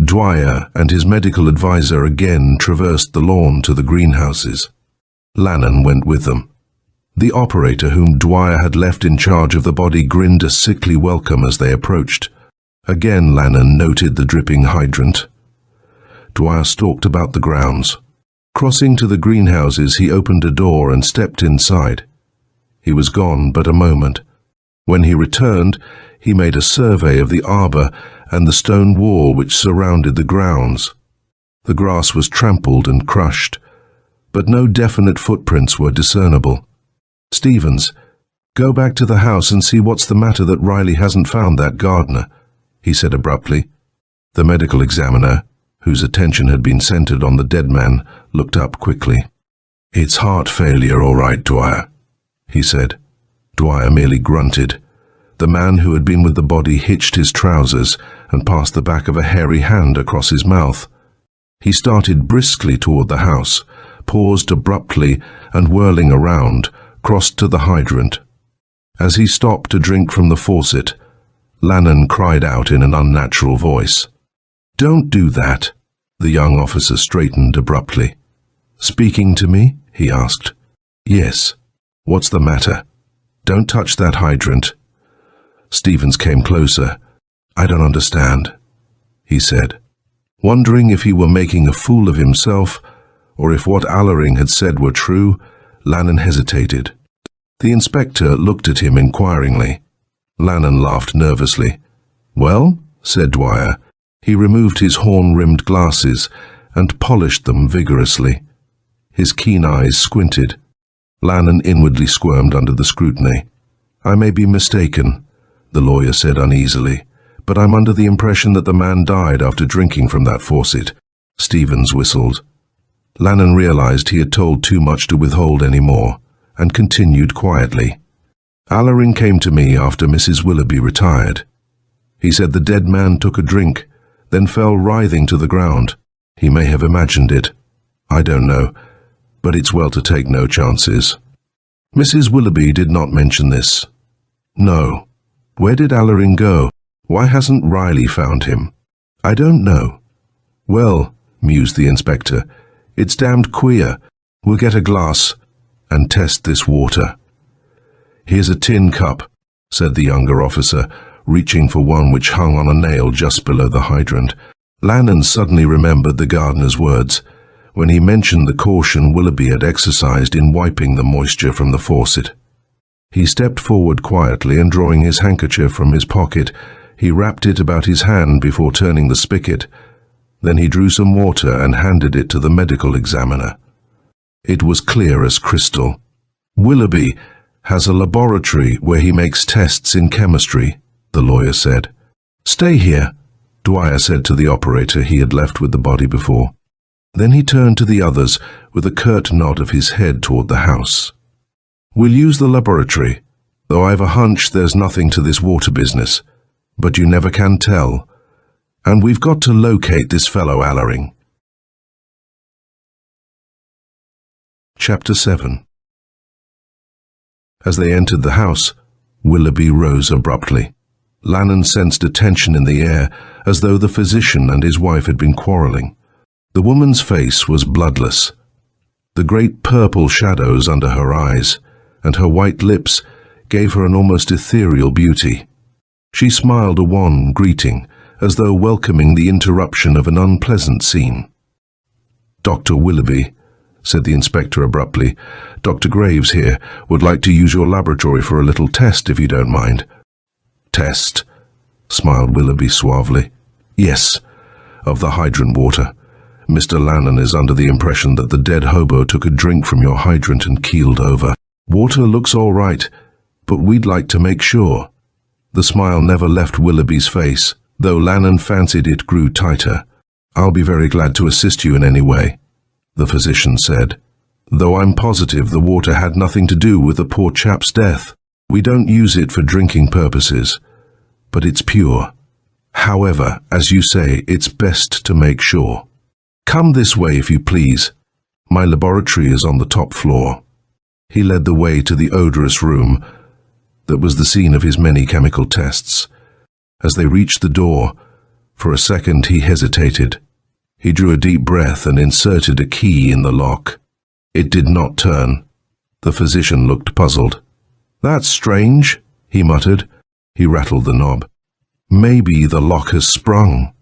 Dwyer and his medical advisor again traversed the lawn to the greenhouses. Lannan went with them. The operator whom Dwyer had left in charge of the body grinned a sickly welcome as they approached. Again Lannan noted the dripping hydrant. Dwyer stalked about the grounds. Crossing to the greenhouses, he opened a door and stepped inside. He was gone but a moment. When he returned, he made a survey of the arbour and the stone wall which surrounded the grounds. The grass was trampled and crushed, but no definite footprints were discernible. "Stevens, go back to the house and see what's the matter that Riley hasn't found that gardener," he said abruptly. The medical examiner, whose attention had been centered on the dead man, looked up quickly. "It's heart failure, all right, Dwyer," he said. Dwyer merely grunted. The man who had been with the body hitched his trousers and passed the back of a hairy hand across his mouth. He started briskly toward the house, paused abruptly, and whirling around, crossed to the hydrant. As he stopped to drink from the faucet, Lannan cried out in an unnatural voice. "Don't do that." The young officer straightened abruptly. "Speaking to me?" he asked. "Yes." "What's the matter?" "Don't touch that hydrant." Stevens came closer. "I don't understand," he said, wondering if he were making a fool of himself or if what Allering had said were true. Lannan hesitated. The inspector looked at him inquiringly. Lannan laughed nervously. "Well," said Dwyer. He removed his horn-rimmed glasses and polished them vigorously. His keen eyes squinted. Lannan inwardly squirmed under the scrutiny. "I may be mistaken," the lawyer said uneasily, "but I'm under the impression that the man died after drinking from that faucet." Stevens whistled. Lannan realized he had told too much to withhold any more, and continued quietly. "Allering came to me after Mrs. Willoughby retired. He said the dead man took a drink, then fell writhing to the ground. He may have imagined it. I don't know, but it's well to take no chances." Mrs. Willoughby did not mention this. "No. Where did Allering go? Why hasn't Riley found him?" "I don't know." "Well," mused the inspector, "it's damned queer. We'll get a glass and test this water." "Here's a tin cup," said the younger officer, reaching for one which hung on a nail just below the hydrant. Lannan suddenly remembered the gardener's words, when he mentioned the caution Willoughby had exercised in wiping the moisture from the faucet. He stepped forward quietly and, drawing his handkerchief from his pocket, he wrapped it about his hand before turning the spigot. Then he drew some water and handed it to the medical examiner. It was clear as crystal. "Willoughby has a laboratory where he makes tests in chemistry," the lawyer said. "Stay here," Dwyer said to the operator he had left with the body before. Then he turned to the others with a curt nod of his head toward the house. "We'll use the laboratory, though I've a hunch there's nothing to this water business, but you never can tell. And we've got to locate this fellow Allering." Chapter 7. As they entered the house, Willoughby rose abruptly. Lannan sensed a tension in the air, as though the physician and his wife had been quarreling. The woman's face was bloodless. The great purple shadows under her eyes and her white lips gave her an almost ethereal beauty. She smiled a wan greeting, as though welcoming the interruption of an unpleasant scene. "Dr. Willoughby," said the inspector abruptly, "Dr. Graves here would like to use your laboratory for a little test, if you don't mind." "Test?" smiled Willoughby suavely. "Yes. of the hydrant water. Mr. Lannon is under the impression that the dead hobo took a drink from your hydrant and keeled over. Water looks all right, but we'd like to make sure. The smile never left Willoughby's face, though Lannon fancied it grew tighter. I'll be very glad to assist you in any way, the physician said, though I'm positive the water had nothing to do with the poor chap's death. We don't use it for drinking purposes, but it's pure. However, as you say, it's best to make sure. Come this way, if you please. My laboratory is on the top floor. He led the way to the odorous room that was the scene of his many chemical tests. As they reached the door, for a second he hesitated. He drew a deep breath and inserted a key in the lock. It did not turn. The physician looked puzzled. That's strange, he muttered. He rattled the knob. Maybe the lock has sprung,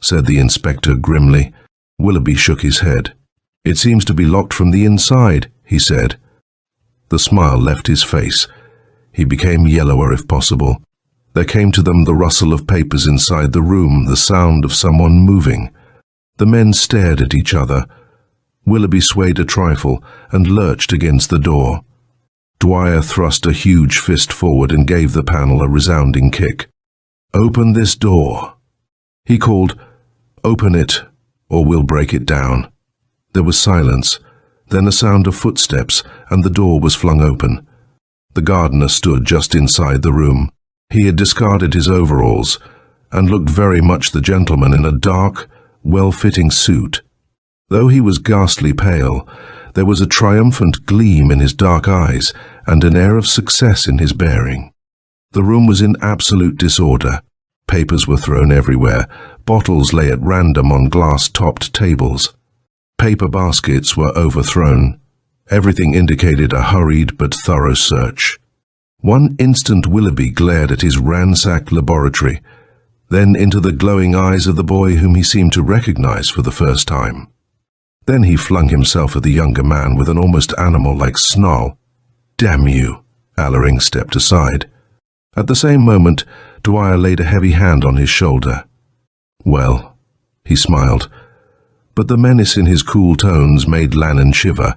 said the inspector grimly. Willoughby shook his head. It seems to be locked from the inside, he said. The smile left his face. He became yellower if possible. There came to them the rustle of papers inside the room, the sound of someone moving. The men stared at each other. Willoughby swayed a trifle and lurched against the door. Dwyer thrust a huge fist forward and gave the panel a resounding kick. Open this door. He called, Open it, or we'll break it down. There was silence, then a sound of footsteps, and the door was flung open. The gardener stood just inside the room. He had discarded his overalls and looked very much the gentleman in a dark, well-fitting suit. Though he was ghastly pale, there was a triumphant gleam in his dark eyes and an air of success in his bearing. The room was in absolute disorder. Papers were thrown everywhere. Bottles lay at random on glass-topped tables. Paper baskets were overthrown. Everything indicated a hurried but thorough search. One instant Willoughby glared at his ransacked laboratory, then into the glowing eyes of the boy whom he seemed to recognize for the first time. Then he flung himself at the younger man with an almost animal-like snarl. Damn you! Allering stepped aside. At the same moment, Dwyer laid a heavy hand on his shoulder. Well, he smiled, but the menace in his cool tones made Lannon shiver.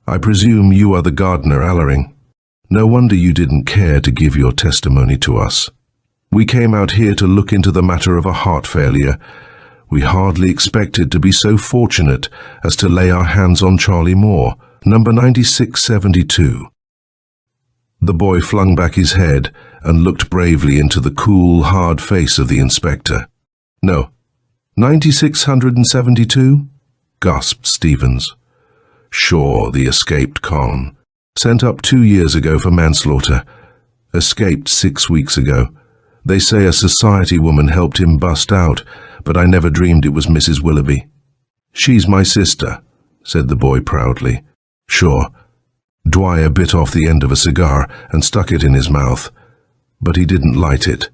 I presume you are the gardener, Allering. No wonder you didn't care to give your testimony to us. We came out here to look into the matter of a heart failure. We hardly expected to be so fortunate as to lay our hands on Charlie Moore, number 9672. The boy flung back his head and looked bravely into the cool, hard face of the inspector. No, 9672? Gasped Stevens. Sure, the escaped con. Sent up 2 years ago for manslaughter. Escaped 6 weeks ago. They say a society woman helped him bust out, but I never dreamed it was Mrs. Willoughby. She's my sister, said the boy proudly. Sure. Dwyer bit off the end of a cigar and stuck it in his mouth, but he didn't light it.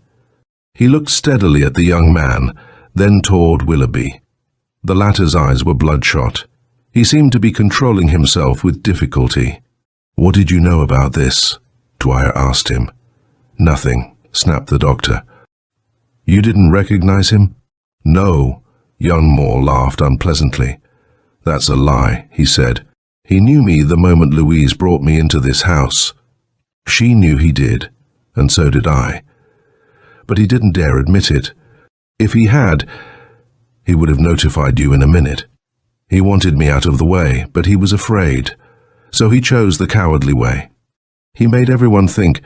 He looked steadily at the young man, then toward Willoughby. The latter's eyes were bloodshot. He seemed to be controlling himself with difficulty. What did you know about this? Dwyer asked him. Nothing, snapped the doctor. You didn't recognize him? No, young Moore laughed unpleasantly. That's a lie, he said. He knew me the moment Louise brought me into this house. She knew he did, and so did I. But he didn't dare admit it. If he had, he would have notified you in a minute. He wanted me out of the way, but he was afraid, so he chose the cowardly way. He made everyone think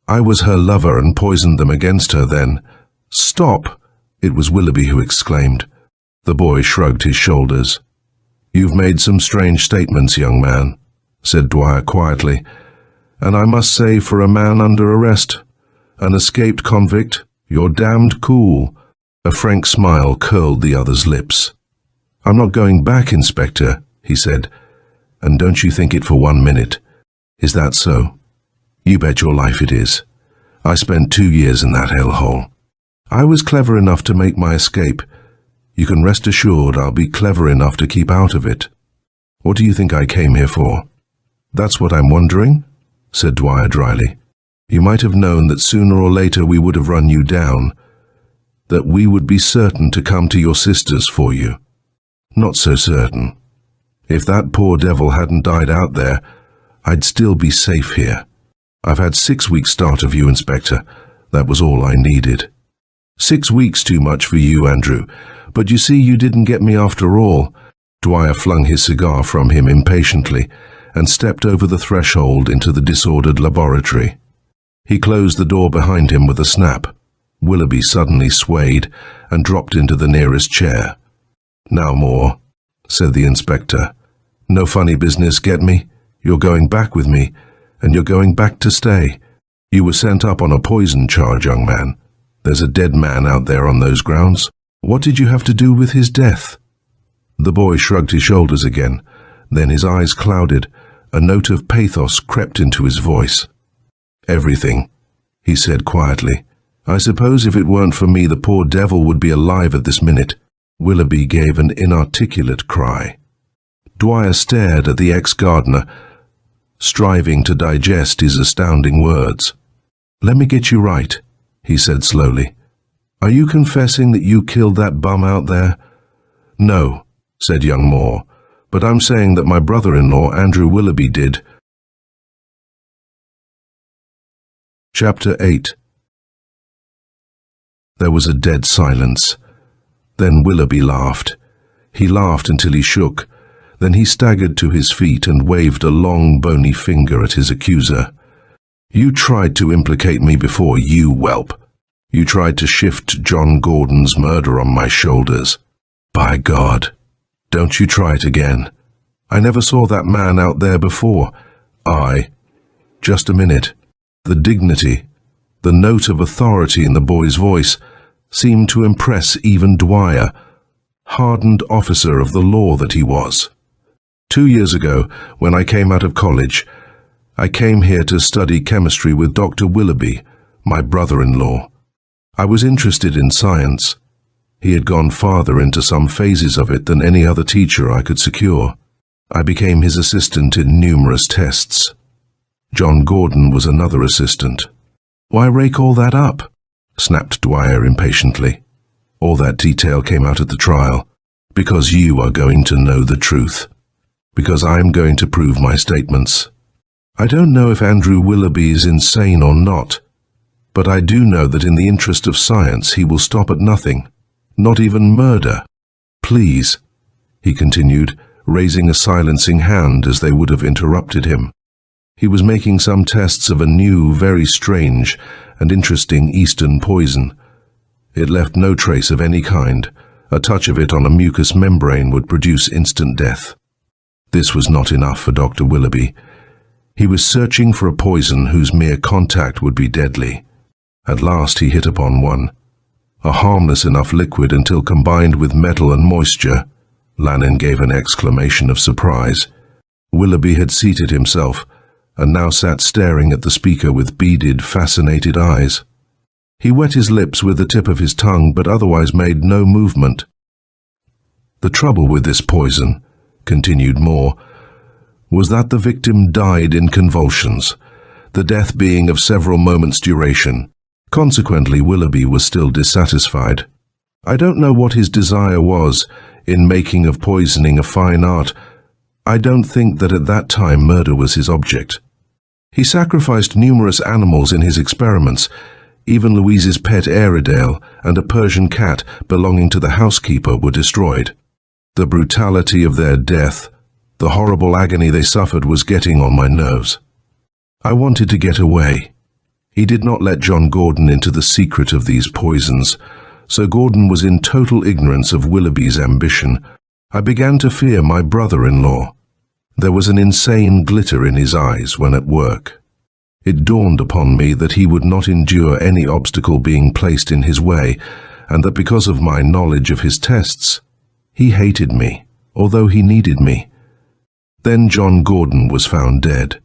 I was her lover and poisoned them against her then. Stop! It was Willoughby who exclaimed. The boy shrugged his shoulders. You've made some strange statements, young man, said Dwyer quietly, and I must say for a man under arrest, an escaped convict, you're damned cool. A frank smile curled the other's lips. I'm not going back, Inspector, he said, and don't you think it for 1 minute. Is that so? You bet your life it is. I spent 2 years in that hellhole. I was clever enough to make my escape. You can rest assured I'll be clever enough to keep out of it. What do you think I came here for? That's what I'm wondering, said Dwyer dryly. You might have known that sooner or later we would have run you down. that we would be certain to come to your sisters for you. Not so certain. If that poor devil hadn't died out there, I'd still be safe here. I've had 6 weeks' start of you, Inspector. That was all I needed. 6 weeks too much for you, Andrew. But you see, you didn't get me after all. Dwyer flung his cigar from him impatiently and stepped over the threshold into the disordered laboratory. He closed the door behind him with a snap. Willoughby suddenly swayed and dropped into the nearest chair. "Now more," said the inspector. "No funny business, get me? You're going back with me, and you're going back to stay. You were sent up on a poison charge, young man. There's a dead man out there on those grounds. What did you have to do with his death?" The boy shrugged his shoulders again. Then his eyes clouded. A note of pathos crept into his voice. "Everything," he said quietly. "I suppose if it weren't for me, the poor devil would be alive at this minute." Willoughby gave an inarticulate cry. Dwyer stared at the ex-gardener, striving to digest his astounding words. "Let me get you right," he said slowly. "Are you confessing that you killed that bum out there?" "No," said young Moore, "but I'm saying that my brother-in-law, Andrew Willoughby, did." Chapter 8. There was a dead silence. Then Willoughby laughed. He laughed until he shook. Then he staggered to his feet and waved a long, bony finger at his accuser. "You tried to implicate me before, you whelp. You tried to shift John Gordon's murder on my shoulders. By God, don't you try it again. I never saw that man out there before. Just a minute." The dignity, the note of authority in the boy's voice, seemed to impress even Dwyer, hardened officer of the law that he was. 2 years ago, when I came out of college, I came here to study chemistry with Dr. Willoughby, my brother-in-law. I was interested in science. He had gone farther into some phases of it than any other teacher I could secure. I became his assistant in numerous tests. John Gordon was another assistant. "Why rake all that up?" snapped Dwyer impatiently. "All that detail came out at the trial. Because you are going to know the truth. Because I'm going to prove my statements. I don't know if Andrew Willoughby is insane or not, but I do know that in the interest of science he will stop at nothing, not even murder. Please," he continued, raising a silencing hand as they would have interrupted him. He was making some tests of a new, very strange and interesting Eastern poison. It left no trace of any kind. A touch of it on a mucous membrane would produce instant death. This was not enough for Dr. Willoughby. He was searching for a poison whose mere contact would be deadly. At last he hit upon one. A harmless enough liquid until combined with metal and moisture. Lannon gave an exclamation of surprise. Willoughby had seated himself, and now sat staring at the speaker with beaded, fascinated eyes. He wet his lips with the tip of his tongue, but otherwise made no movement. "The trouble with this poison," continued Moore, "was that the victim died in convulsions, the death being of several moments' duration. Consequently, Willoughby was still dissatisfied. I don't know what his desire was in making of poisoning a fine art. I don't think that at that time murder was his object. He sacrificed numerous animals in his experiments. Even Louise's pet Airedale and a Persian cat belonging to the housekeeper were destroyed. The brutality of their death, the horrible agony they suffered, was getting on my nerves. I wanted to get away. He did not let John Gordon into the secret of these poisons, so Gordon was in total ignorance of Willoughby's ambition. I began to fear my brother-in-law. There was an insane glitter in his eyes when at work. It dawned upon me that he would not endure any obstacle being placed in his way, and that because of my knowledge of his tests, he hated me, although he needed me. Then John Gordon was found dead.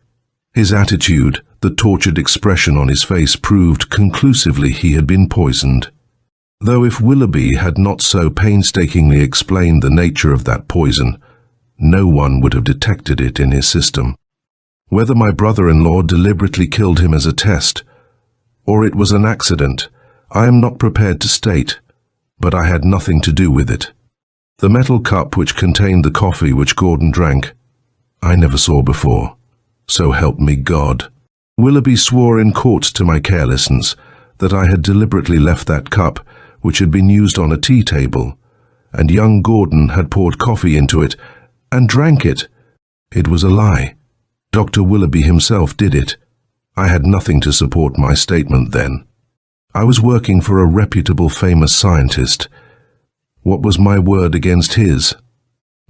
His attitude, the tortured expression on his face, proved conclusively he had been poisoned. Though if Willoughby had not so painstakingly explained the nature of that poison, no one would have detected it in his system. Whether my brother-in-law deliberately killed him as a test, or it was an accident, I am not prepared to state. but I had nothing to do with it. The metal cup which contained the coffee which Gordon drank, I never saw before. So help me God. Willoughby swore in court to my carelessness that I had deliberately left that cup, which had been used on a tea table, and young Gordon had poured coffee into it and drank it. It was a lie. Dr. Willoughby himself did it. I had nothing to support my statement then. I was working for a reputable famous scientist. What was my word against his?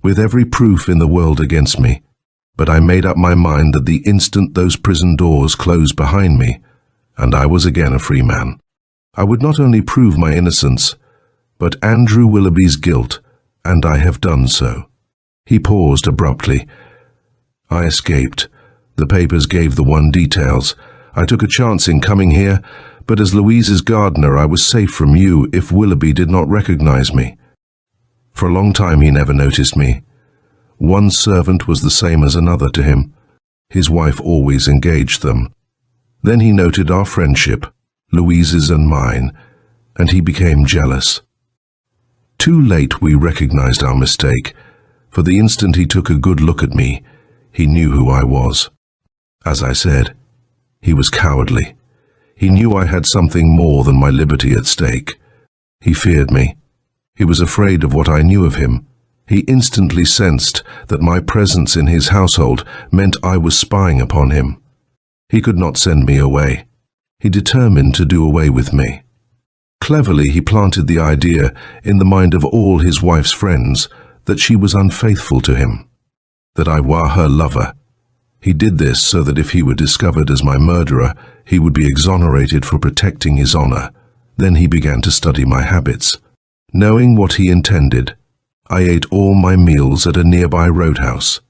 With every proof in the world against me, but I made up my mind that the instant those prison doors closed behind me, and I was again a free man, I would not only prove my innocence, but Andrew Willoughby's guilt, and I have done so. He paused abruptly. I escaped. The papers gave the one details. I took a chance in coming here, but as Louise's gardener I was safe from you if Willoughby did not recognize me. For a long time he never noticed me. One servant was the same as another to him. His wife always engaged them. Then he noted our friendship, Louise's and mine, and he became jealous. Too late we recognized our mistake, for the instant he took a good look at me, he knew who I was. As I said, he was cowardly. He knew I had something more than my liberty at stake. He feared me. He was afraid of what I knew of him. He instantly sensed that my presence in his household meant I was spying upon him. He could not send me away. He determined to do away with me. Cleverly he planted the idea in the mind of all his wife's friends that she was unfaithful to him, that I were her lover. He did this so that if he were discovered as my murderer, he would be exonerated for protecting his honor. Then he began to study my habits. Knowing what he intended, I ate all my meals at a nearby roadhouse.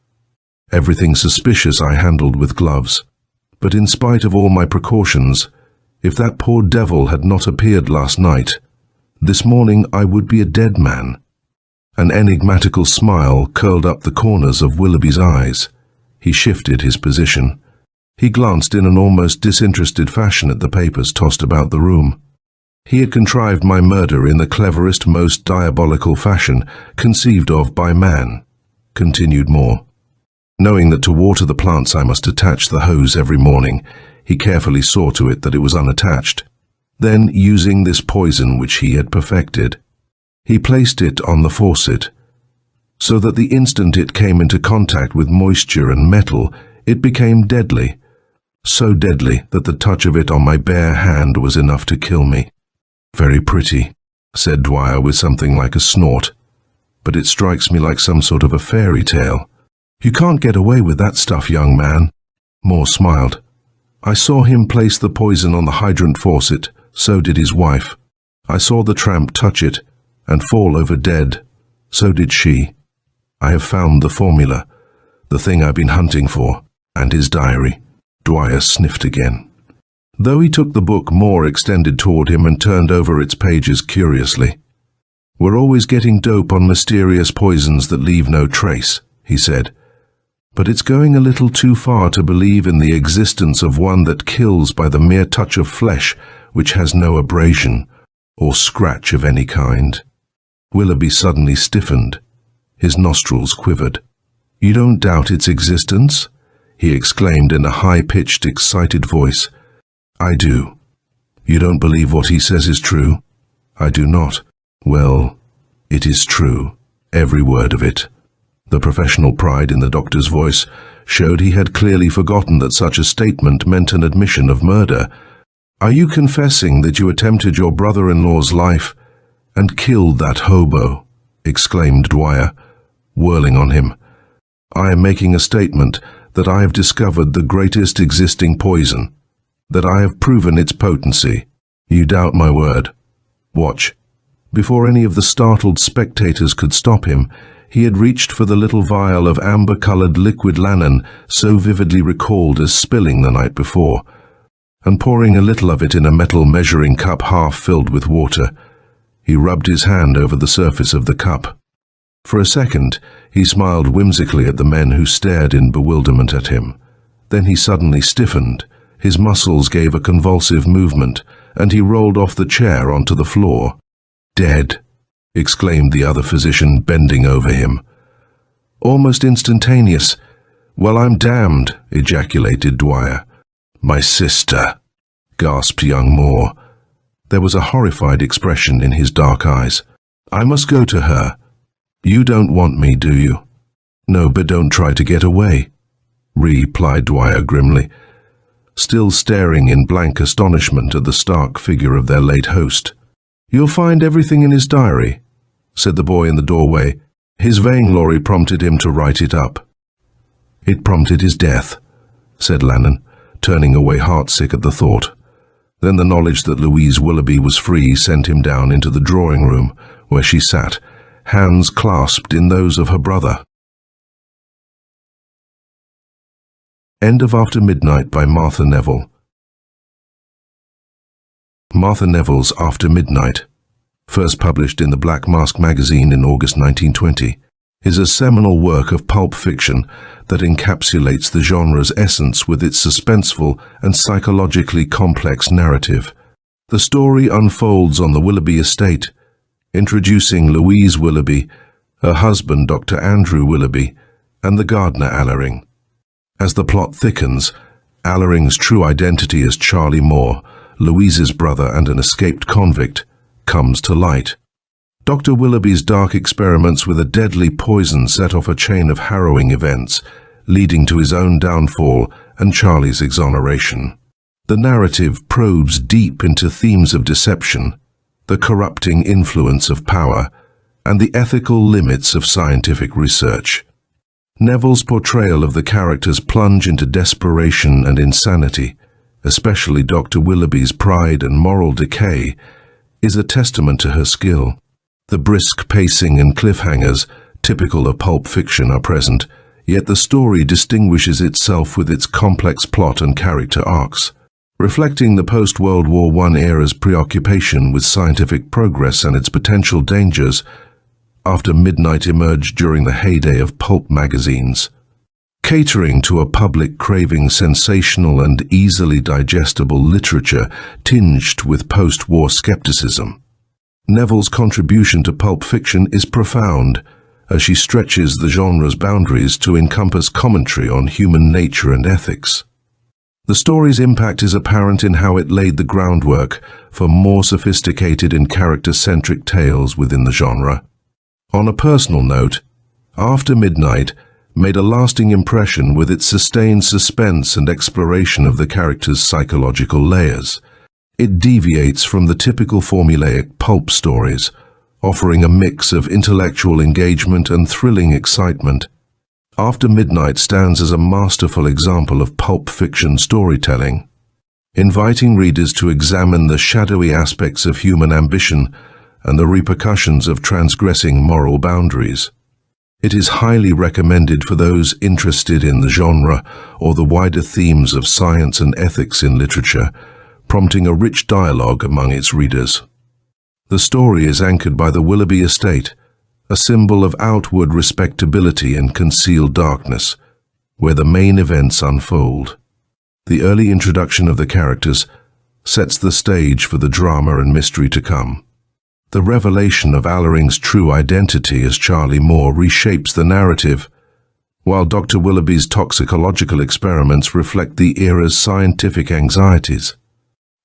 Everything suspicious I handled with gloves. But in spite of all my precautions, if that poor devil had not appeared last night, this morning I would be a dead man. An enigmatical smile curled up the corners of Willoughby's eyes. He shifted his position. He glanced in an almost disinterested fashion at the papers tossed about the room. He had contrived my murder in the cleverest, most diabolical fashion conceived of by man. Continued Moore. Knowing that to water the plants I must attach the hose every morning, he carefully saw to it that it was unattached. Then, using this poison which he had perfected, he placed it on the faucet, so that the instant it came into contact with moisture and metal, it became deadly, so deadly that the touch of it on my bare hand was enough to kill me. Very pretty, said Dwyer with something like a snort, but it strikes me like some sort of a fairy tale. You can't get away with that stuff, young man. Moore smiled. I saw him place the poison on the hydrant faucet, so did his wife. I saw the tramp touch it and fall over dead, so did she. I have found the formula, the thing I've been hunting for, and his diary. Dwyer sniffed again. Though he took the book, Moore extended toward him and turned over its pages curiously. We're always getting dope on mysterious poisons that leave no trace, he said. But it's going a little too far to believe in the existence of one that kills by the mere touch of flesh which has no abrasion or scratch of any kind. Willoughby suddenly stiffened. His nostrils quivered. You don't doubt its existence? He exclaimed in a high-pitched, excited voice. I do. You don't believe what he says is true? I do not. Well, it is true, every word of it. The professional pride in the doctor's voice showed he had clearly forgotten that such a statement meant an admission of murder. Are you confessing that you attempted your brother-in-law's life and killed that hobo? Exclaimed Dwyer, whirling on him. I am making a statement that I have discovered the greatest existing poison, that I have proven its potency. You doubt my word. Watch. Before any of the startled spectators could stop him, he had reached for the little vial of amber-colored liquid lannon so vividly recalled as spilling the night before, and pouring a little of it in a metal measuring cup half filled with water. He rubbed his hand over the surface of the cup. For a second, he smiled whimsically at the men who stared in bewilderment at him. Then he suddenly stiffened. His muscles gave a convulsive movement, and he rolled off the chair onto the floor. Dead. exclaimed the other physician, bending over him. Almost instantaneous. Well, I'm damned, ejaculated Dwyer. My sister, gasped young Moore. There was a horrified expression in his dark eyes. I must go to her. You don't want me, do you? No, but don't try to get away, replied Dwyer grimly, still staring in blank astonishment at the stark figure of their late host. You'll find everything in his diary, said the boy in the doorway. His vainglory prompted him to write it up. It prompted his death, said Lannon, turning away heartsick at the thought. Then the knowledge that Louise Willoughby was free sent him down into the drawing room, where she sat, hands clasped in those of her brother. End of After Midnight by Marthe Neville. Marthe Neville's After Midnight, first published in the Black Mask magazine in August 1920, is a seminal work of pulp fiction that encapsulates the genre's essence with its suspenseful and psychologically complex narrative. The story unfolds on the Willoughby estate, introducing Louise Willoughby, her husband Dr. Andrew Willoughby, and the gardener Allering. As the plot thickens, Allering's true identity as Charlie Moore, Louise's brother and an escaped convict, comes to light. Dr. Willoughby's dark experiments with a deadly poison set off a chain of harrowing events, leading to his own downfall and Charlie's exoneration. The narrative probes deep into themes of deception, the corrupting influence of power, and the ethical limits of scientific research. Neville's portrayal of the characters plunge into desperation and insanity, especially Dr. Willoughby's pride and moral decay, is a testament to her skill. The brisk pacing and cliffhangers, typical of pulp fiction, are present, yet the story distinguishes itself with its complex plot and character arcs. Reflecting the post-World War I era's preoccupation with scientific progress and its potential dangers, After Midnight emerged during the heyday of pulp magazines, catering to a public craving sensational and easily digestible literature tinged with post-war skepticism. Neville's contribution to pulp fiction is profound, as she stretches the genre's boundaries to encompass commentary on human nature and ethics. The story's impact is apparent in how it laid the groundwork for more sophisticated and character-centric tales within the genre. On a personal note, After Midnight made a lasting impression with its sustained suspense and exploration of the characters' psychological layers. It deviates from the typical formulaic pulp stories, offering a mix of intellectual engagement and thrilling excitement. After Midnight stands as a masterful example of pulp fiction storytelling, inviting readers to examine the shadowy aspects of human ambition and the repercussions of transgressing moral boundaries. It is highly recommended for those interested in the genre or the wider themes of science and ethics in literature, prompting a rich dialogue among its readers. The story is anchored by the Willoughby estate, a symbol of outward respectability and concealed darkness, where the main events unfold. The early introduction of the characters sets the stage for the drama and mystery to come. The revelation of Allering's true identity as Charlie Moore reshapes the narrative, while Dr. Willoughby's toxicological experiments reflect the era's scientific anxieties.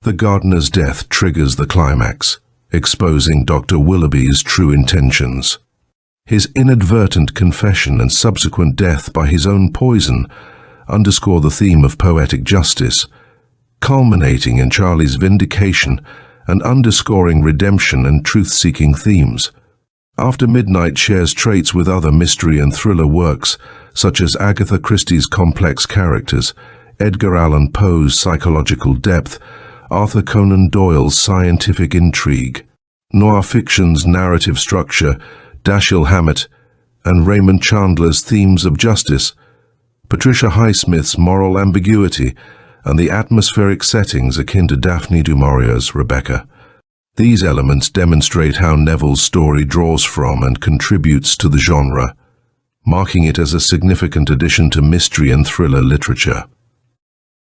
The gardener's death triggers the climax, exposing Dr. Willoughby's true intentions. His inadvertent confession and subsequent death by his own poison underscore the theme of poetic justice, culminating in Charlie's vindication and underscoring redemption and truth-seeking themes. After Midnight shares traits with other mystery and thriller works, such as Agatha Christie's complex characters, Edgar Allan Poe's psychological depth, Arthur Conan Doyle's scientific intrigue, noir fiction's narrative structure, Dashiell Hammett, and Raymond Chandler's themes of justice, Patricia Highsmith's moral ambiguity, and the atmospheric settings akin to Daphne du Maurier's Rebecca. These elements demonstrate how Neville's story draws from and contributes to the genre, marking it as a significant addition to mystery and thriller literature.